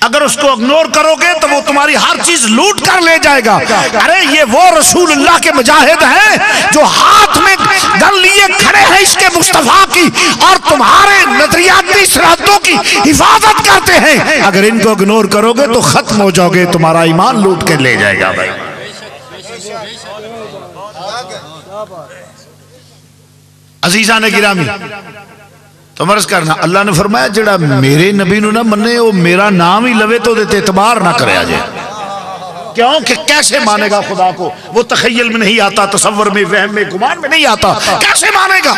اگر اس کو اگنور کرو گے تو وہ تمہاری ہر چیز لوٹ کر لے جائے گا. ارے یہ وہ رسول اللہ کے مجاہد ہیں جو ہاتھ میں گن لیے کھڑے ہیں اس کے مصطفیٰ کی اور تمہارے نظریاتی سرحدوں کی حفاظت کرتے ہیں. اگر ان کو اگنور کرو گے تو ختم ہو جاؤ گے تمہارا ایمان لوٹ کے لے جائے گا. بھائی عزیزان گرامی تو مرض کرنا اللہ نے فرمایا جڑا میرے نبی نو نہ منے وہ میرا نام ہی لوے تو دیتے اعتبار نہ کرے آجے. کیوں کہ کیسے مانے گا خدا کو وہ تخیل میں نہیں آتا تصور میں وہم میں گمان میں نہیں آتا کیسے مانے گا.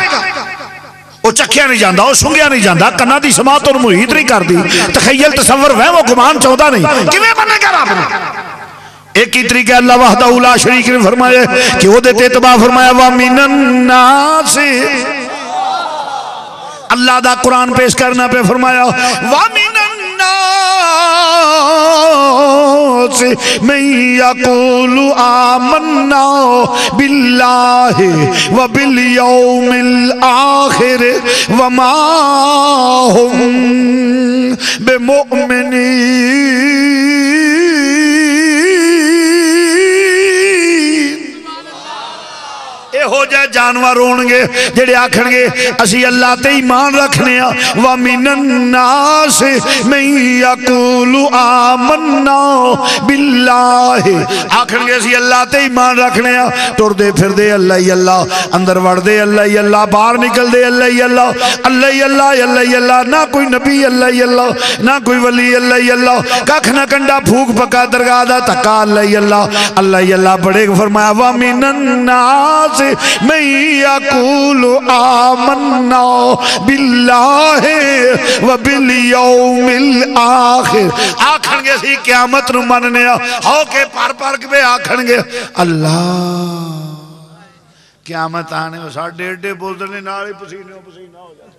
وہ چکھیا نہیں جاندہ وہ سنگیا نہیں جاندہ کنا دی سماعت اور محیط نہیں کر دی تخیل تصور وہم و گمان چودہ نہیں کیویں مانے گا رب نے. ایک ہی طریقہ اللہ وحدہ لا شریک نے فرمایا کہ وہ دیتے اعتبار فرمایا وَمِنَ النَّاسِ اللہ دا قرآن پیش کرنا پہ فرمایا وَمِنَ النَّاسِ مَن يَقُولُ آمَنَّا بِاللَّهِ وَبِالْيَوْمِ الْآخِرِ وَمَا هُمْ بِمُؤْمِنِينَ. ہو جائے جانور ہونگے جڑے آکھن گے اسی اللہ تے ایمان رکھنے ہیں وَمِنَ النَّاسِ مَن يَقُولُ آمَنَّا بِاللَّهِ آکھن گے اسی اللہ تے ایمان رکھنے ہیں ٹر دے پھر دے اللہ ہی اللہ اندر وڑ دے اللہ ہی اللہ باہر نکل دے اللہ ہی اللہ اللہ ہی اللہ اللہ ہی اللہ نہ کوئی نبی اللہ ہی اللہ نہ کوئی ولی اللہ ہی اللہ ککھ نہ کنڈا پھوک پکا درگاہ دا تکا اللہ ہی اللہ ہی اللہ بڑے فرمایا وَمِنَ النَّاسِ مَن يَقُولُ آمَنَّا بِاللَّهِ وَبِالْيَوْمِ الْآخِرِ آکھن گے سی قیامت نو مننے ہو کے پر کے بے آکھن گے اللہ قیامت آنے وہ ساڑھ ڈیڑھ ڈے بولدنے ناڑی پسینے ہو جاتے.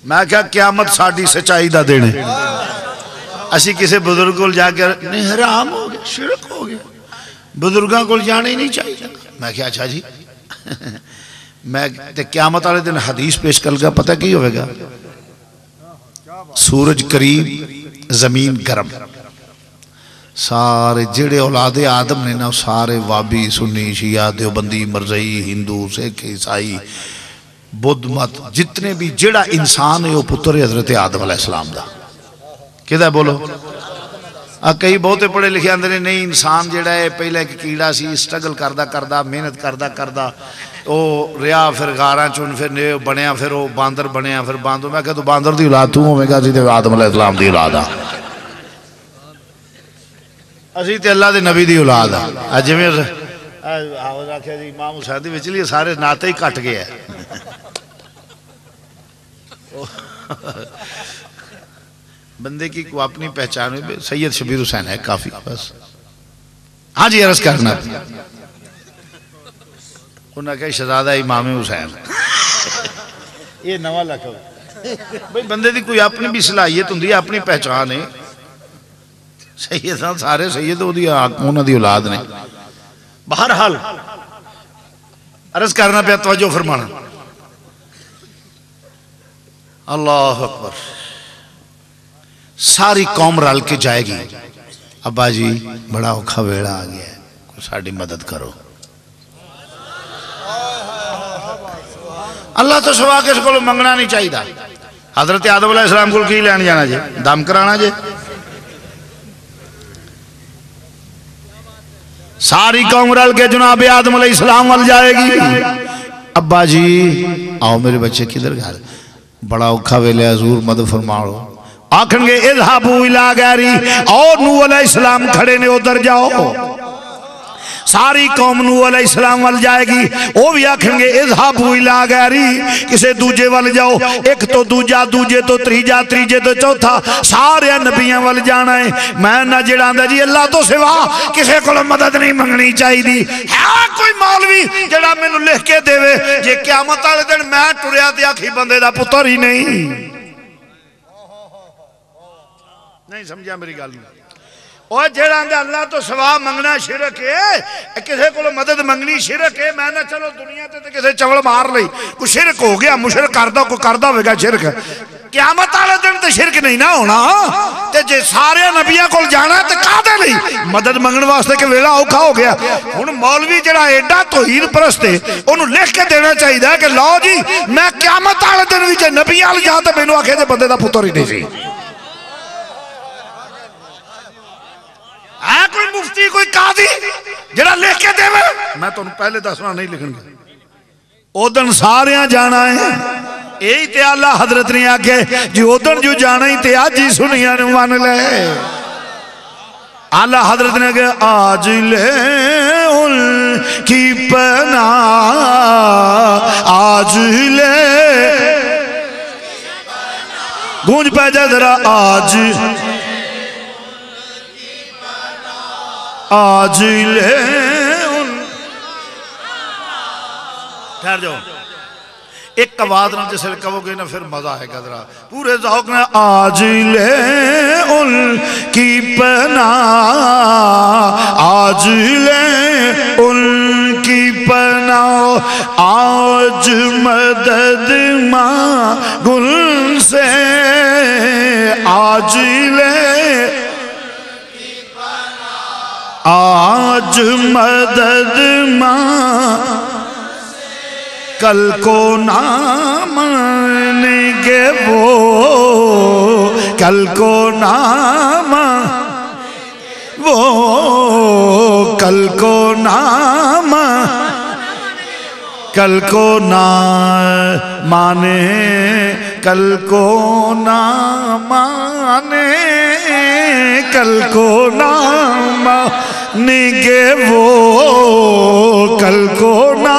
میں کہا قیامت ساڑھی سچائی دا دینے اسی کسی بزرگ کو جا کر نہیں حرام ہو گیا شرک ہو گیا بزرگاں کو جانے ہی نہیں چاہیے. میں کہا اچھا جی میں قیامت والے دن حدیث پیش کر گا پتہ کی ہوئے گا سورج قریب زمین گرم سارے جڑے اولاد آدم نے نا سارے وابی سنی شیعہ دیوبندی مرزئی ہندو سکھ عیسائی بدھ مت جتنے بھی جڑا انسان ہے وہ پتر حضرت آدم علیہ السلام دا کدھا بولو. کئی بہتے پڑھے لکھے اندر نہیں انسان جڑا ہے پہلے ایک کیڑا سی سٹرگل کردہ محنت کردہ وہ ریا پھر غاراں چون پھر بنیا پھر وہ باندر بنیا پھر باندر میں کہا تو باندر دی اولاد تو ہوئے گا تے آدم علیہ السلام دی اولاد اسی تے اللہ دے نبی دی اولاد جی میں آواز آکھیا جی امام حسین دی وچ لیے سارے ناتے ہی کٹ گئے ہیں بندے کی کو اپنی پہچان میں سید شبیر حسین ہے کافی بس. ہاں جی عرض کرنا انہوں نے کہا شہزادہ امام حسین یہ نواں لکھو بھئی بندے دی کوئی اپنی بھی صلاحیت ہوندی ہے اپنی پہچان ہے. سید سارے سید انہوں دی اولاد نے. بہرحال عرض کرنا پہ توجہ فرمانا. اللہ اکبر. ساری قوم رل کے جائے گی ابا جی بڑا اوکھا ویڑا آ گیا ہے کوئی ساڑی مدد کرو. اللہ تو سوا کس کو منگنا نہیں چاہیے. حضرت آدم علیہ السلام کو کی لین جانا جے دم کرانا جے. ساری قوم رل کے جناب آدم علیہ السلام وال جائے گی. ابا جی آؤ میرے بچے کدھر گھر بڑا اوکھا ویلے حضور مدد فرماؤ. آکھن گے اذهبوا الى غیری اور نوح علیہ السلام کھڑے نے ادھر جاؤ. ساری قوم نوح علیہ السلام وال جائے گی. وہ بھی آکھن گے اذهبوا الى غیری کسے دوجے وال جاؤ. ایک تو دوجا دوجے تو تریجا تریجے تو چوتھا سارے نبیاں وال جانا ہے. میں نہ جڑاندہ جی اللہ تو سوا کسے کو مدد نہیں منگنی چاہی دی. ہے کوئی مولوی جڑا میں نو لکھ کے دے وے جے قیامت والے دن میں ٹریا تے آکھی بندے دا پتر ہی نہیں سمجھا میری گل میں. اور جیڑا اندھا اللہ تو سوا منگنا شرک ہے کسے کو مدد منگنی شرک ہے. میں نہ چلو دنیا تے کسے چول مار لئی کوئی شرک ہو گیا مشرک کردہ کو کردہ ہوگا شرک. قیامت والے دن تے شرک نہیں نہ ہونا. تے جے سارے نبیاں کو جانا تے کہتے نہیں مدد منگن واسطے کہ ویلا اوکھا ہو گیا. ہن مولوی جڑا ایڈا توحید پرست ہے انہوں لکھ کے دینا چاہیے کہ لو جی میں قیامت والے دن بھی جے نبی آل جا تے مینوں آکھے تے بندے دا پتر ہی نہیں سی. ہے کوئی مفتی کوئی قاضی جڑا لکھ کے دے میں تو پہلے دسنا نہیں لکھن گے. اودن ساریاں جانا ہے. یہی تے اللہ حضرت نے آکھے جی اودن جو جانا ہی تے آج ہی سنیاں نے مان لے. اللہ حضرت نے کہا آج لے ان کی پناہ آج لے گونج پہ جا ذرا آج آج لے ان ٹھہر جاؤ ایک قواد نہ جسے کہو گے نا پھر مزہ ہے قدرہ پورے ذوق نے آج لے ان کی پناہ آج لے ان کی پناہ آج مدد ماں گل سے آج لے آج مدد ماں کل کو نہ مانیں گے وہ کل کو نہ وہ کل کو نہ کل کو نہ مانے کل کو نہ مانے کل کو نہ مانیں گے وہ کل کو نہ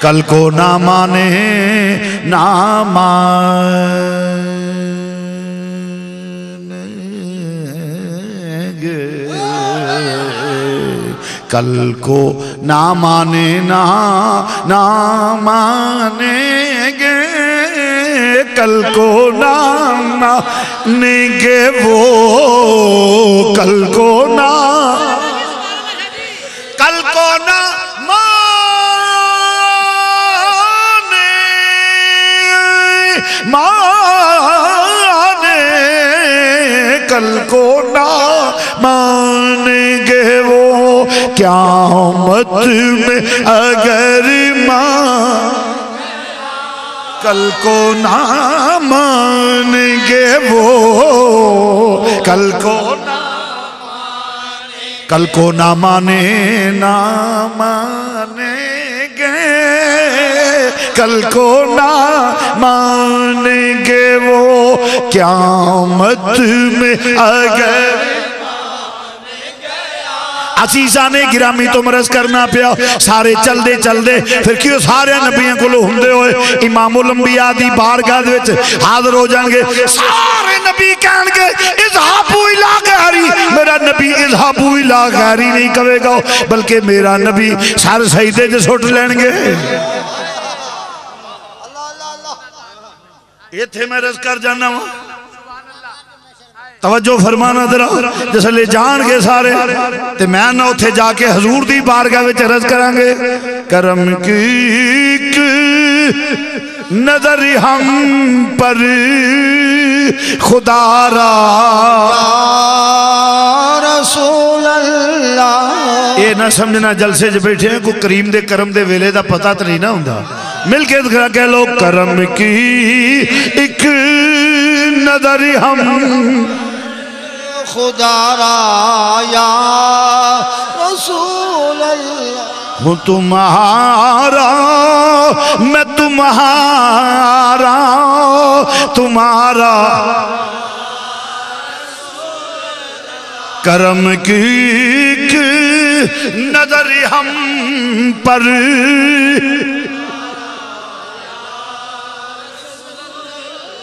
کل کو نہ مانے نہ مانے گے کل کو نہ مانے نہ مانے گے کل کو نہ مانیں گے وہ کل کو نہ کل کو نہ مانے کل کو نہ مانیں گے وہ قیامت میں اگر کل کو نہ مانیں گے وہ کل کو نہ مانے نہ مانیں گے کل کو نہ مانیں گے وہ قیامت میں اگر عزیزان گرامی تو مرض کرنا پیا سارے چل دے پھر کیوں سارے نبیوں کو لو ہندے ہوئے امام الانبیاء دی بارگاہ وچ حاضر ہو جائیں گے سارے نبی کہیں گے اذهبوا الى غیری میرا نبی اذهبوا الى غیری نہیں کہے گا بلکہ میرا نبی سر سجدے جو سٹ لین گے یہ تھے میں رض کر جانا ہوں توجہ فرمانا درہ جس لے جان گے سارے تے میں نہ اتھے جا کے حضور دی بارگاہ وچ رض کریں گے کرم کی ایک نظر ہم پر خدا را رسول اللہ اے نہ سمجھنا جلسے جو بیٹھے ہیں کوئی کریم دے کرم دے ویلے دا پتہ تری نہ ہوں مل کے دکھا کہ لوگ کرم کی ایک نظر ہم خدا را یا رسول اللہ ہوں تمہارا میں تمہارا تمہارا کرم کی ایک نظر ہم پر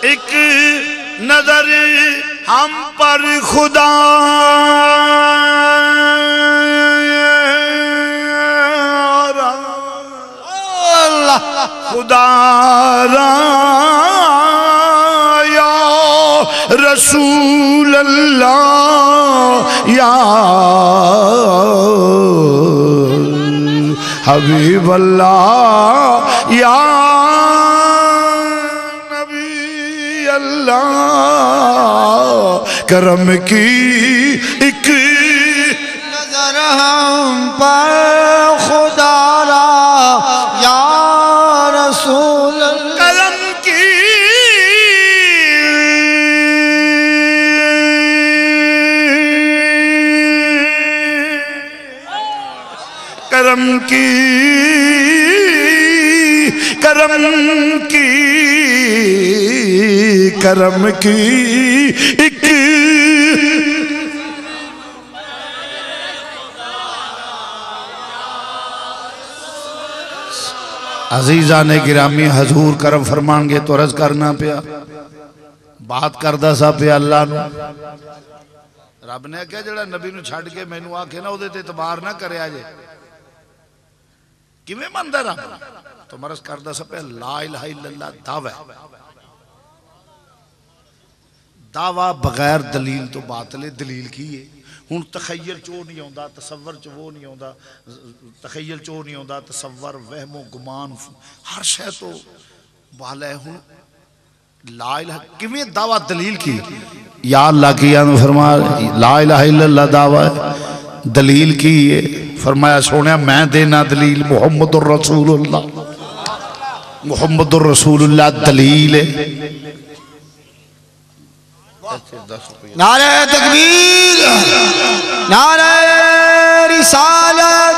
ایک نظر ہم پر خدا خدا را یا رسول اللہ یا حبیب اللہ یا نبی اللہ کرم کی ایک نظر ہم پر خدا را یا رسول اللہ کرم کی کرم کی کرم کی کرم کی ایک عزیزان گرامی حضور کرم فرمان گے تو عرض کرنا پیا بات کردہ سا پیا اللہ نو رب نے کہا جڑا نبی نو چھڑ کے میں نو آکھے نا او دے تے اعتبار نہ کرے آجے کیویں مندہ رب تو مرض کردہ سا پیا لا الہ الا اللہ دعوی دعویٰ بغیر دلیل تو باطل ہے دلیل کی ہے ہون تخیل چو نہیں ہوندہ تصور چو وہ نہیں ہوندہ تخیل چو نہیں ہوندہ تصور وہم و گمان ہر شے تو بالا ہے ہون لا الہ کیویں دعویٰ دلیل کی یا اللہ کی یا فرما لا الہ الا اللہ دعویٰ ہے دلیل کی ہے فرمایا سونے میں دینا دلیل محمد الرسول اللہ محمد الرسول اللہ دلیل ہے نعرہ تکبیر نعرہ رسالت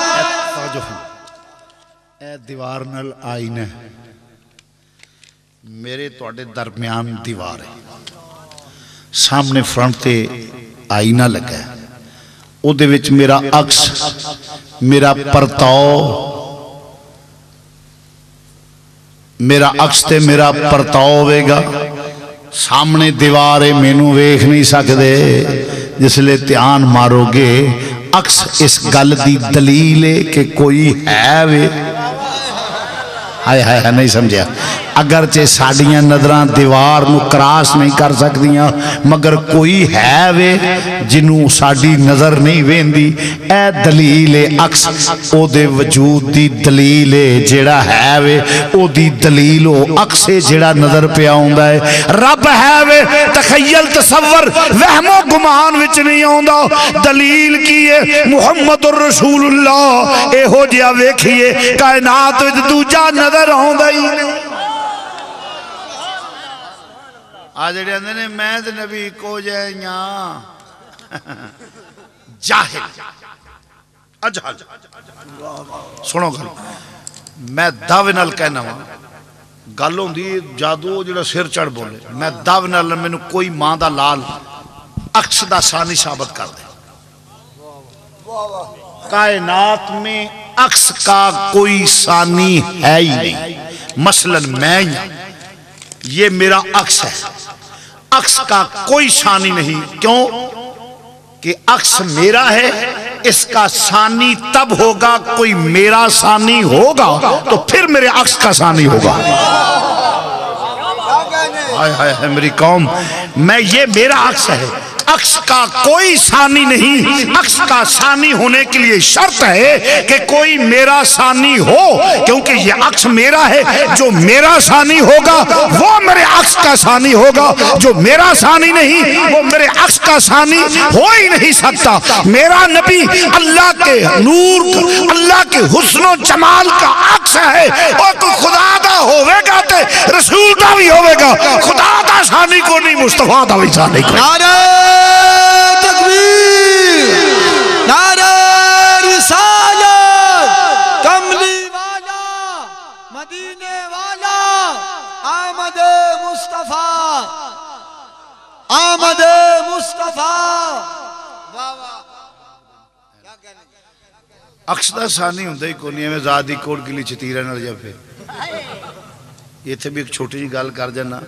اے دیوار نل آئینے میرے توڑے درمیان دیوار ہے سامنے فرنٹ تے آئینہ لگا ہے او دے وچ میرا عکس میرا پرتاؤ میرا عکس تے میرا پرتاؤ ہوئے گا سامنے دیوارے مینو ویکھ نہیں سکدے جس لئے دھیان مارو گے عکس اس گل دی دلیل ہے کہ کوئی ہے وے ہائے نہیں سمجھا اگرچہ ساڑیاں نظران دیوار نو کراس نہیں کر سکدیاں مگر کوئی ہے وے جنوں ساڑی نظر نہیں ویندی اے دلیل عکس او دے وجود دی دلیل جیڑا ہے وے او دی دلیل او عکس جیڑا نظر پہ آؤندہ ہے رب ہے وے تخیل تصور وہم و گمان وچ نہیں آؤندہ دلیل کیے محمد الرسول اللہ اے ہو جیا ویکھئے کائنات وچ دوجا نظر آؤندہ ہی نہیں آج جڑے اندھے نے میں دے نبی کو جائیاں جاہل اجہل سنو گھر میں دعوے نال کہنا ہوں گالوں دی جادو جڑا سر چڑھ بولے میں دعوے نال میں کوئی ماں دا لال عکس دا ثانی ثابت کر دے کائنات میں عکس کا کوئی ثانی ہے ہی نہیں. مثلاً میں یہ میرا عکس ہے، عکس کا کوئی ثانی نہیں. کیوں کہ عکس میرا ہے، اس کا ثانی تب ہوگا کوئی میرا ثانی ہوگا تو پھر میرے عکس کا ثانی ہوگا. ہائے ہائے میری قوم، میں یہ میرا عکس ہے، عکس کا کوئی ثانی نہیں. عکس کا ثانی ہونے کے لیے شرط ہے کہ کوئی میرا ثانی ہو، کیونکہ یہ عکس میرا ہے. جو میرا ثانی ہوگا وہ میرے عکس کا ثانی ہوگا، جو میرا ثانی نہیں وہ میرے عکس کا ثانی ہو ہی نہیں سکتا. میرا نبی اللہ کے نور کا، اللہ کے حسن و جمال کا عکس ہے. اور کوئی خدا دا ہوئے گا تے رسول دا بھی ہوئے گا، خدا دا ثانی کو نہیں، مصطفیٰ دا بھی ثانی کو. نعرہ تکبیر، نعرہ رسالت، کملی والا، مدینے والا، آمد مصطفیٰ، آمد مصطفیٰ. عکس دا ثانی ہوندہ ہی کونی ہے. میں ذاتی کوڑ کے لیے چتیرہ نہ لجا پھر یہ تھے بھی ایک چھوٹی جی گال کر جانا.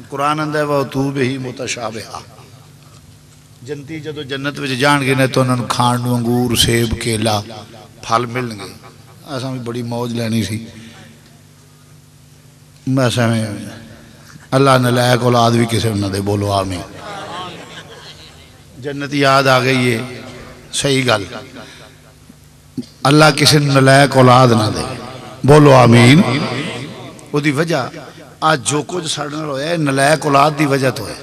قرآن اندہ ہے وَأْتُوا بِهِ مُتَشَابِهًا. جنتی جدو جنت وچ جان گے نے تو انہوں نے کھانڈ انگور سیب کیلا پھل مل گے. ایسا میں بڑی موج لینی سی. ایسا میں اللہ نے لائق اولاد بھی کسے نہ دے. بولو آمین. جنت یاد آگئی ہے. صحیح گل. اللہ کسی نلائق اولاد نہ دے. بولو آمین. وہ دی وجہ آج جو کچھ ساڑھنے ہویا ہے نلائق اولاد دی وجہ تو ہے.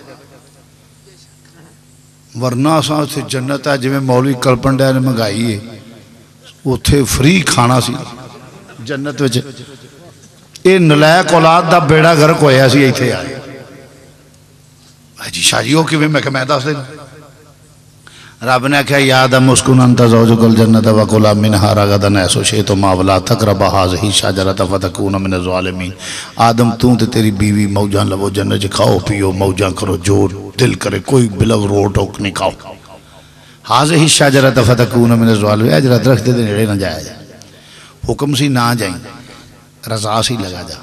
ورنہ اساں سے جنت ہے جویں مولوی کلپنڈے نے منگائی ہے، وہ تھے فری کھانا سی جنت وچ. اے نلائق اولاد دا بیڑا گھر کو ہے سی ایتھے آئے. جی شاہ جی ہو کیویں؟ میں کہ میں دس دینا. رب نے کہا یا آدم اسکن انت زوجک الجنت وکلا منہا رغدا حیث شئتما ولا تقربا هذه الشجرة فتکونا من الظالمین. آدم تو تے تیری بیوی موجاں لو جنت کھاؤ پیو موجاں کرو جو دل کرے، کوئی بلو رو ٹوک نہیں کھاؤ. هذه الشجرة فتکونا من الظالمین. اجرا درخت دے نیڑے نہ جایا جائے. حکم سی نہ جائیں، رضا سی لگا جا.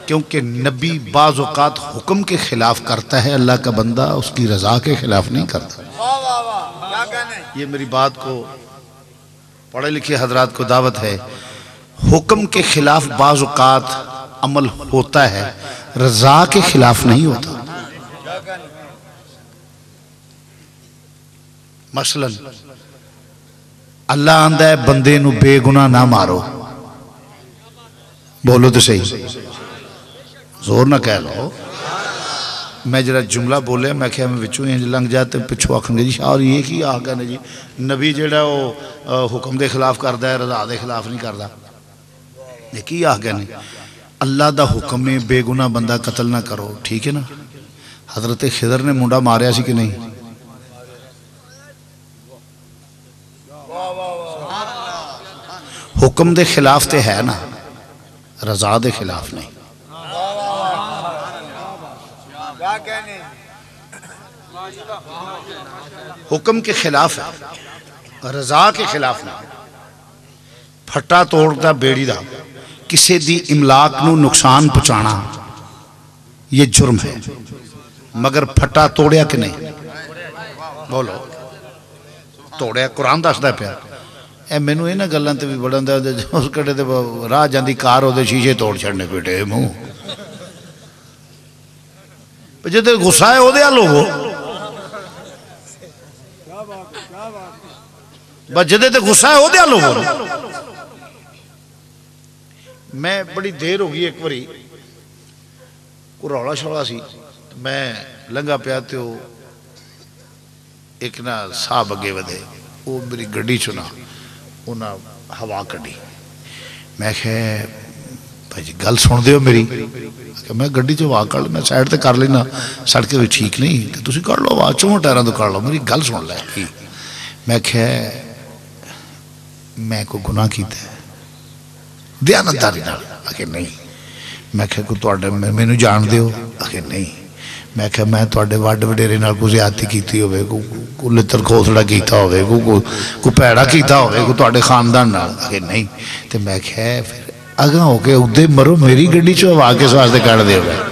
کیونکہ نبی بعض اوقات حکم کے خلاف کرتا ہے، اللہ کا بندہ اس کی رضا کے خلاف نہیں کرتا. یہ میری بات کو پڑھے لکھے حضرات کو دعوت ہے. حکم کے خلاف بعض اوقات عمل ہوتا ہے، رضا کے خلاف نہیں ہوتا. مثلا اللہ آندہ ہے بندے نو بے گناہ نہ مارو. بولو تو صحیح، زور نہ کہہ لو. میں جرا جملہ بولے میں کہا میں وچوں ہی لنگ جاتے پچھو آکھن گے جی اور یہ کی آگا نے جی نبی جڑا وہ حکم دے خلاف کردہ ہے، رضا دے خلاف نہیں کردہ. یہ کی آگا نے اللہ دا حکم میں بے گناہ بندہ قتل نہ کرو. ٹھیک ہے نا؟ حضرت خضر نے منڈا ماریا سی کہ نہیں؟ حکم دے خلاف تے ہے نا، رضا دے خلاف نہیں. حکم کے خلاف ہے، رضا کے خلاف نہیں. پھٹا توڑتا بیڑی دا کسی دی املاک نو نقصان پہنچانا یہ جرم ہے، مگر پھٹا توڑیا کہ نہیں؟ بولو توڑیا. قرآن دستا ہے پیا. اے میں نو اینا گلان تے بھی بڑھن دے اس کٹے تے راہ جاندی کار ہو دے شیشے توڑ چھڑنے پیٹے موں. جدے غصہ ہے ہو دیا لوگو، بس جدے تے غصہ ہے ہو دیا لوگو. میں بڑی دیر ہو گئی ایک باری کو روڑا شوڑا سی میں لنگا پیاتے ہو ایک نا صاحب اگے ودے وہ میری گڑی چنا انہاں ہوا کڑی. میں کہے بھائی جی گل سن دیو میری. میں گڑی جو ہوا کڑ میں سائیڈ تے کر لینا سڑکے بھی ٹھیک نہیں تو تسی کر لو آواز چون ٹیران تو کر لو میری گل سن لے. میں کہے میں کو گناہ کیتا ہے دیانتداری نال؟ آکے نہیں. میں کہے کو توڑے میں نو جان دیو؟ آکے نہیں. میں کہا میں توڑے وڈ وڈیرے نال کو زیادتی کیتی ہوئے کو لتر کھوسڑا کیتا ہوئے کو پیڑا کیتا ہوئے کو توڑے خاندان نال کہ نہیں تو میں کہا پھر اگاں ہو کے ادھے مرو میری گڑی چو ہوا کس واسطے کڑ دے ہوئے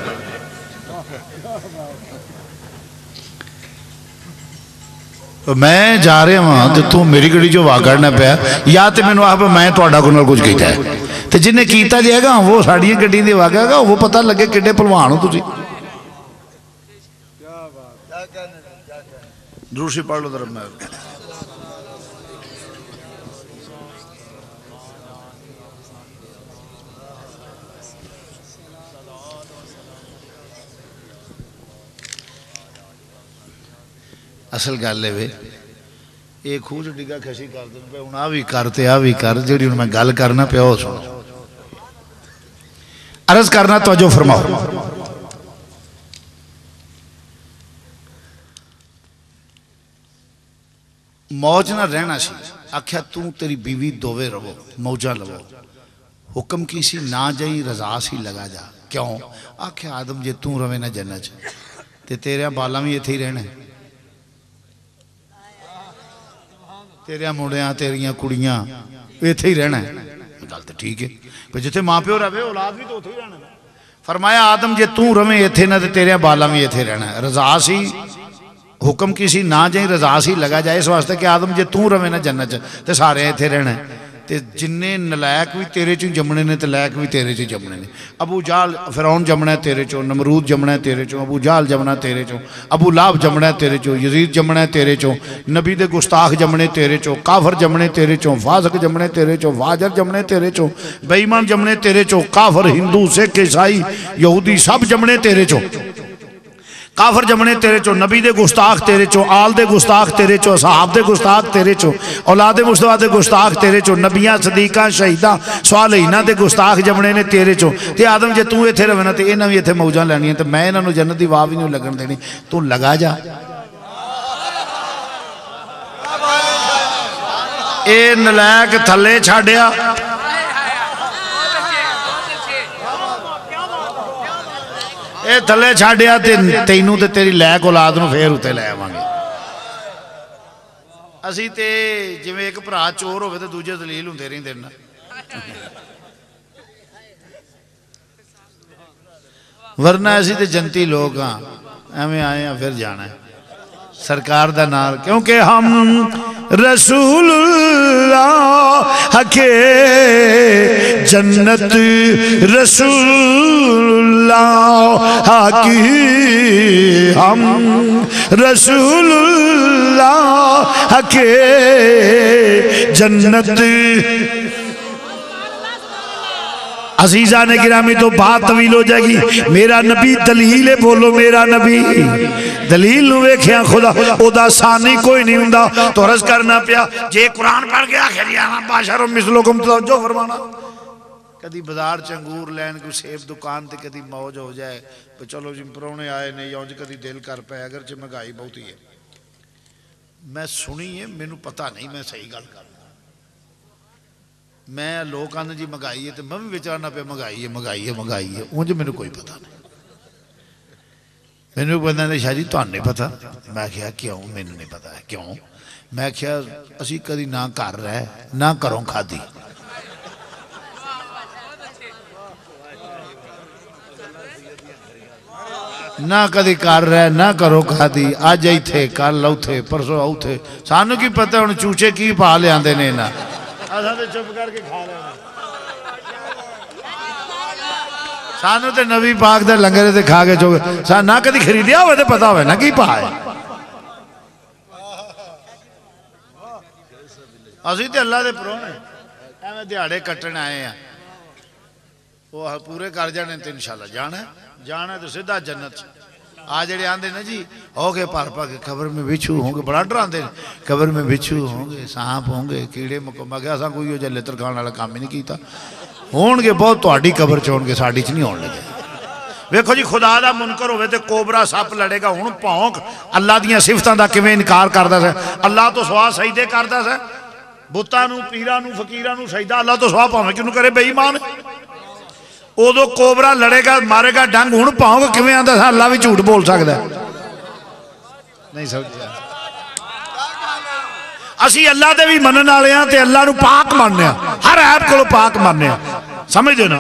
میں جا رہے ہوں تو میری گڑی جو واقع کرنا پیا یا تو میں نے آپ میں توڑا کنال کچھ کیتا ہے تو جنہیں کیتا جائے گا وہ ساڑیاں گڑی دے واقع گا وہ پتہ لگے کڑے پلوان ہو تجھے دروشی پڑھ لو درب میں اصل گل ہے یہ خوج ڈگا کھسی کر دیں پہ انہاں بھی کرتے آ بھی کر جڑی انہوں میں گل کرنا پہ ہو سنو عرض کرنا توجہ فرماؤ موج نہ رہنا سی آکھیا تیری بیوی دووے رہو موجہ لو حکم کی سی نہ جائیں رضا سی لگا جا کیوں آکھیا آدم جے توں روے نہ جنت تے تیرے بالا میں یہ تھی رہنے تیرے موڑیاں تیریاں کڑیاں یہ تھی رہنا ہے گلتے ٹھیک ہے پھر جتے ماں پہ ہو رہے اولاد بھی تو تھی رہنا فرمایا آدم جے توں روے یہ تھے نہ تے تیرے بالا میں یہ تھی رہنا ہے رضا سی حکم کسی نہ جائیں رضا سی لگا جائے اس واسطے کہ آدم جے توں روے نہ جنت تے سارے ایتھے رہنا ہے تے جننے نلائق بھی تیرے چوں جمنے نے تے لائق بھی تیرے چوں جمنے نے ابو جال فرعون جمنا ہے تیرے چوں نمرود جمنا ہے تیرے چوں ابو جال جمنا ہے تیرے چوں ابو لہب جمنا ہے تیرے چوں یزید جمنا ہے تیرے چوں نبی دے گستاخ جمنے تیرے چوں کافر جمنے تیرے چوں فاسق جمنے تیرے چوں واجر جمنے تیرے چوں بے ایمان جمنے تیرے چوں کافر ہندو سکھ عیسائی یہودی سب جمنے تیرے چوں کافر جمنے تیرے چو نبی دے گستاخ تیرے چو آل دے گستاخ تیرے چو صحاب دے گستاخ تیرے چو اولاد مصطفیٰ دے گستاخ تیرے چو نبیاں صدیقاں شہیداں صالحینہ دے گستاخ جمنے نے تیرے چو تے آدم جے تو ایتھے رونا تے انہاں بھی ایتھے موجاں لینی ہیں تے میں انہاں جنت دی واہ بھی نہیں لگن دینی تو لگا جا اے نلائق تھلے چھاڑیا اے تھلے چھاڑیا تینوں تے تیری لائق اولاد نو پھر ہوتے لے آوانگے اسی تے جو ایک پرا چور ہوئے تے دوجہ دلیل ہوں تیریں دینا ورنہ ایسی تے جنتی لوگ ہاں ہمیں آئے ہیں پھر جانا ہے سرکار دا نار کیونکہ ہم رسول اللہ کے جنت رسول اللہ کی ہم رسول اللہ کے جنت عزیزہ نے گرامی تو بات طویل ہو جائے گی میرا نبی دلیل ہے بولو میرا نبی دلیل نوے کھیاں خدا او دا ثانی کوئی نہیں ہوں تو رض کرنا پیا جے قرآن پڑھ گیا خیریانا باشر و مثلکم توجہ فرمانا کدی بازار چنگور لین کوئی سیب دکان تے کدی موج ہو جائے تو چلو جی پرونے آئے نہیں یا کدی دل کر پائے اگرچہ مہنگائی بہت ہی ہے میں سنی ہے میں نو پتہ نہیں میں صحیح گل کرنا میں لوگ آنے جی مگائی ہے تو میں بھی بیچارنا پہ مگائی ہے مجھے میں نے کوئی پتہ نہیں میں نے پتہ نہیں شاہ جی تو آنے پتہ میں کہا کیوں میں نے نہیں پتہ ہے کیوں میں کہا اسی کدی نہ کر رہے نہ کروں کھا دی نہ کدی کر رہے نہ کرو کھا دی آج آئی تھے کل لو تھے پرسو آؤ تھے سانو کی پتہ ہے انہیں چوچے کی پا لے آن دینے نا آسان تے چپ کر کے کھا لینا سانو تے نبی پاک دے لنگرے تے کھا کے چوکے سان نہ کدی خریدیا ہوئے تے پتا ہوئے نہ کی پائے اسی تے اللہ دے پرونے ایمیں دیاڑے کٹن آئے ہیں وہ پورے کر جانے تے انشاءاللہ جانا ہے تو سدھا جنت آج جڑے آندے نا جی ہو گئے پار پا کے قبر میں بچھو ہوں گے بڑا ڈر آندے قبر میں بچھو ہوں گے سانپ ہوں گے کیڑے مکمہ گیا ساں کوئی ہو جائے لیتر کھانا والا کام ہی نہیں کیتا ہون گے بہت توڑی قبر چون گے ساڑی چ نہیں ہون لگے ویکھو جی خدا دا منکر ہوئے تے کوبرا سپ لڑے گا ہون پاؤنک اللہ دیاں صفتاں دا کیویں انکار کردا ہے اللہ تو سوا سجدے کردا ہے بتاں نو پیراں نو فقیراں نو سجدہ اللہ تو سوا پاویں کیوں کرے بے ایمان ادو کوبرا لڑے گا مارے گا ڈنگ ہوں پاؤں کیویں آندا سا اللہ بھی جھوٹ بول سکتا ہے نہیں سمجھا اسی اللہ دے بھی منن والے ہاں تے اللہ نو پاک ماننے ہاں ہر عیب کولوں پاک ماننے ہاں سمجھ دے نا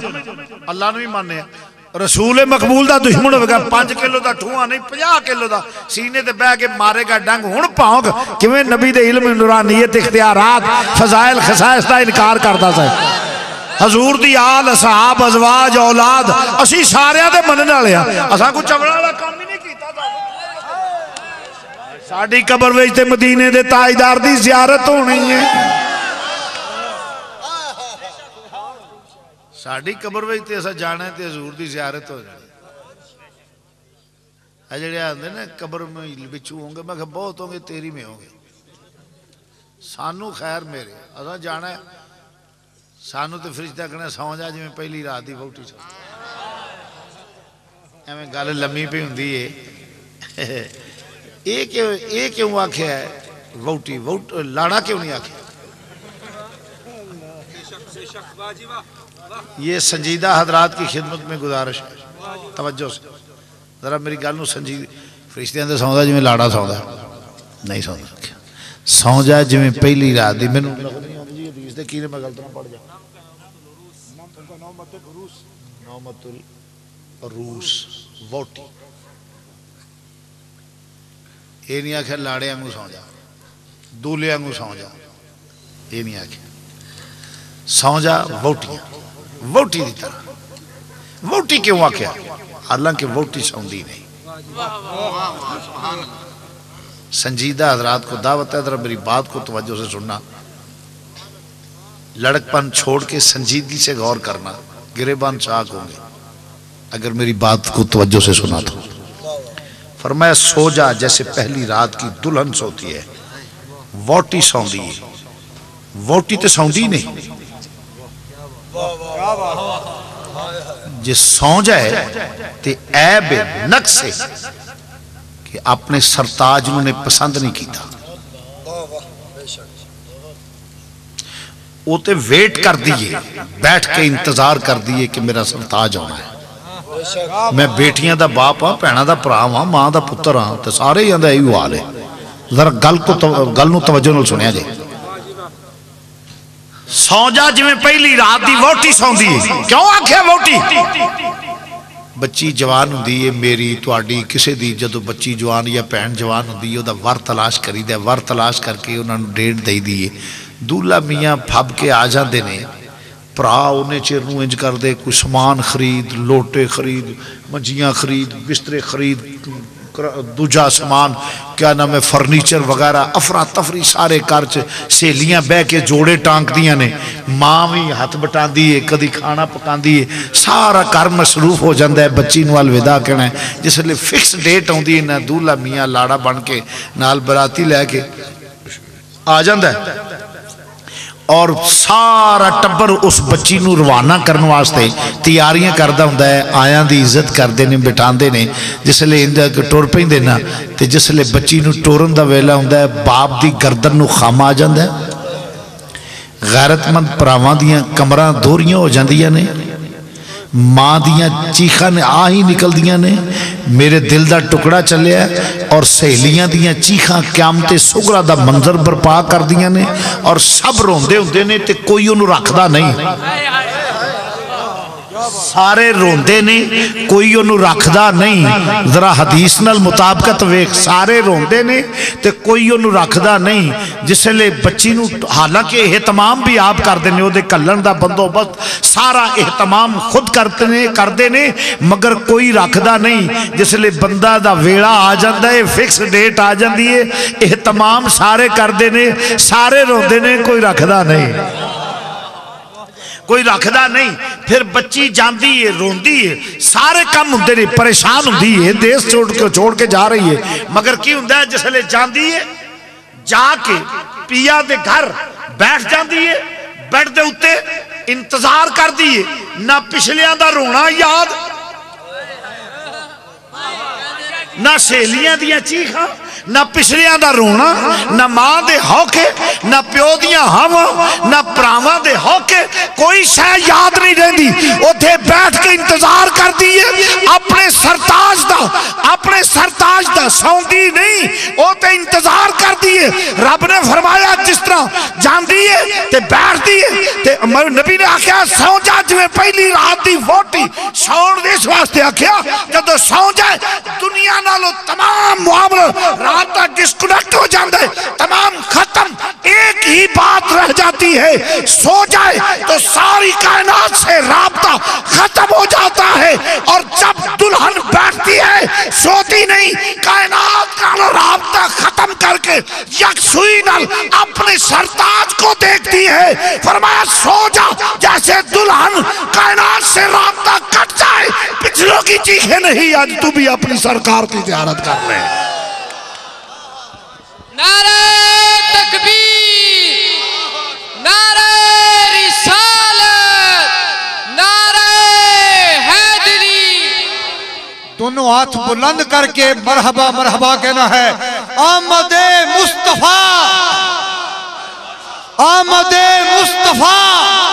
اللہ نو ہی ماننے ہاں رسول مقبول دا دشمن ہوگا 5 کلو دا ٹھواں نہیں 50 کلو دا سینے تے بہ کے مارے گا ڈنگ ہن پاؤں کیویں نبی دے علم نورانیت اختیارات فضائل خصائص دا انکار کردا سی حضور دی آل اصحاب ازواج اولاد اسی سارے دے منن والے ہاں اساں کوئی چوڑا والا کام ہی نہیں کیتا ساڈی قبر وچ تے مدینے دے تاجدار دی زیارت ہونی ہے ساڈی قبر وچ تے اساں جانا ہے تے حضور دی زیارت ہو جائے اے جڑے آندے نا قبر میں بچو ہوں گے میں کہ بہت ہوں گے تیری میں ہوں گے سانو خیر میرے اساں جانا ہے سانو تے فرشتہ کہنا سو جا جویں پہلی رات دی ووٹی سو ایویں گل لمبی پئی ہوندی ہے اے کیوں آکھیا ہے ووٹی لاڑا کیوں نہیں آکھیا یہ سنجیدہ حضرات کی خدمت میں گزارش ہے توجہ سے ذرا میری گل نو سنجید فرشتیاں دے سوندا جویں لاڑا سوندا نہیں سوندا سو جا جویں پہلی رات دی مینوں حدیث دے کینے میں غلط نہ پڑ جا نومت الروس ووٹی یہ نہیں آکھا لاڑے آنگو سو جا دولے آنگو سو جا یہ نہیں آکھا سو جا ووٹی دی طرح ووٹی کیوں آکھا حالانکہ ووٹی سوندی نہیں سنجیدہ حضرات کو دعوت ہے ذرا میری بات کو توجہ سے سننا لڑک پن چھوڑ کے سنجیدگی سے غور کرنا گریبان چاک ہوں گے اگر میری بات کو توجہ سے سنا تو فرمایا سو جا جیسے پہلی رات کی دلہن سوتی ہے ووٹی سوندی ہے ووٹی تے سوندی نہیں جس سو جائے تے عیب نقص ہے کہ اپنے سرتاج نے پسند نہیں کیتا وہ تے ویٹ کر دیئے بیٹھ کے انتظار کر دیئے کہ میرا سرتاج ہونا ہے میں بیٹیاں دا باپ ہاں پینا دا پراہ ہاں ماں دا پتر ہاں تے سارے ہی اندھا ایو حال ہے ذرا گل نو توجہ نال سنیا جائے سو جا جو میں پہلی رات دی ووٹی سون دی کیوں آکھے ووٹی بچی جوان ہوں دی میری تواڈی کسے دی جدو بچی جوان یا پہن جوان ہوں دی دا ور تلاش کری دے ور تلاش کر کے انہوں نے ڈیڑھ دے دیئے دولہ میاں پھب کے آجاں دینے پرا انہیں چیرنو انج کر دے کوئی سامان خرید لوٹے خرید منجیاں خرید بسترے خرید دوجہ سامان کیا نام ہے فرنیچر وغیرہ افرا تفری سارے کارچ سیلیاں بے کے جوڑے ٹانک دیاں نے ماں بھی ہاتھ بٹان دیئے کدی کھانا پکان دیئے سارا کار مصروف ہو جاندہ ہے بچی نوال ودا کرنا ہے جس لئے فکس ڈیٹ ہوں دی نا دولہ میاں لاڑا بن کے نال براتی لے کے آ جاندہ ہے اور سارا ٹبر اس بچی نو روانہ کرنے واسطے تیاریاں کردہ ہوں ہے آیاں دی عزت کر دینے بٹھان دینے جس لئے اندھا ٹور پہیں دینا تے جس لئے بچی نو ٹورن دا ویلا ہوں ہے باپ دی گردن نو خام آ جاندہ ہے غیرت مند پراوان دیاں کمرہ دوریاں ہو جاندیاں نے ماں دیاں چیخاں نے آہی نکل دیاں نے میرے دل دا ٹکڑا چلے ہے اور سہیلیاں دیاں چیخاں قیامت سگرہ دا منظر برپا کر دیاں نے اور سب روندے ہوندے نے تے کوئی انہوں رکھ دا نہیں سارے روندے نے کوئی انہوں رکھ دا نہیں ذرا حدیث نال مطابقت ویک سارے روندے نے تے کوئی انہوں رکھ دا نہیں جس لئے بچی نو حالانکہ احتمام بھی آپ کر دینے ہو دے کلن دا بندو بست سارا احتمام خود کر دینے مگر کوئی رکھ دا نہیں جس لئے بندہ دا ویڑا آ جاندہ ہے فکس ڈیٹ آ جاندی ہے احتمام سارے کر دینے سارے روندے نے کوئی رکھ دا نہیں کوئی رکھدا نہیں پھر بچی جاندی ہے روندی ہے سارے کم ہوندے نے پریشان ہوندی ہے دیس چھوڑ کے جا رہی ہے مگر کی ہوندہ ہے جس لئے جاندی ہے جا کے پیا دے گھر بیٹھ جاندی ہے بیٹھ دے ہوتے انتظار کر دیئے نہ پچھلیاں دا رونا یاد نہ سہیلیاں دیاں چیخاں نہ پچھلیاں دا رونا نہ ماں دے ہوکے نہ پیو دیاں ہوا نہ پراواں دے ہوکے کے کوئی شے یاد نہیں رہندی اوتھے بیٹھ کے انتظار کر دیئے اپنے سرتاج دا سوندی نہیں اوتے انتظار کر دیئے رب نے فرمایا جس طرح جان دیئے تے بیٹھ دیئے تے نبی نے آکھیا سو جا جویں پہلی رات دی ووٹی سون اس واسطے آکھیا جدو سو جائے دنیا نالو تمام معاملہ رات تک ڈسکنیکٹ ہو جاندے تمام ختم ایک ہی بات رہ جاتی ہے سو جائے تو ساری کائنات سے رابطہ ختم ہو جاتا ہے اور جب دلہن بیٹھتی ہے سوتی نہیں کائنات کا رابطہ ختم کر کے یکسوئی نال اپنے سرتاج کو دیکھتی ہے فرمایا سو جا جیسے دلہن کائنات سے رابطہ کٹ جائے پچھلوں کی چیخیں نہیں آج تو بھی اپنی سرکار کی زیارت کر لے نعرہ تکبیر نعرہ رسالت نعرہ حیدری دونوں ہاتھ بلند کر کے مرحبا مرحبا کہنا ہے آمد مصطفیٰ آمد مصطفیٰ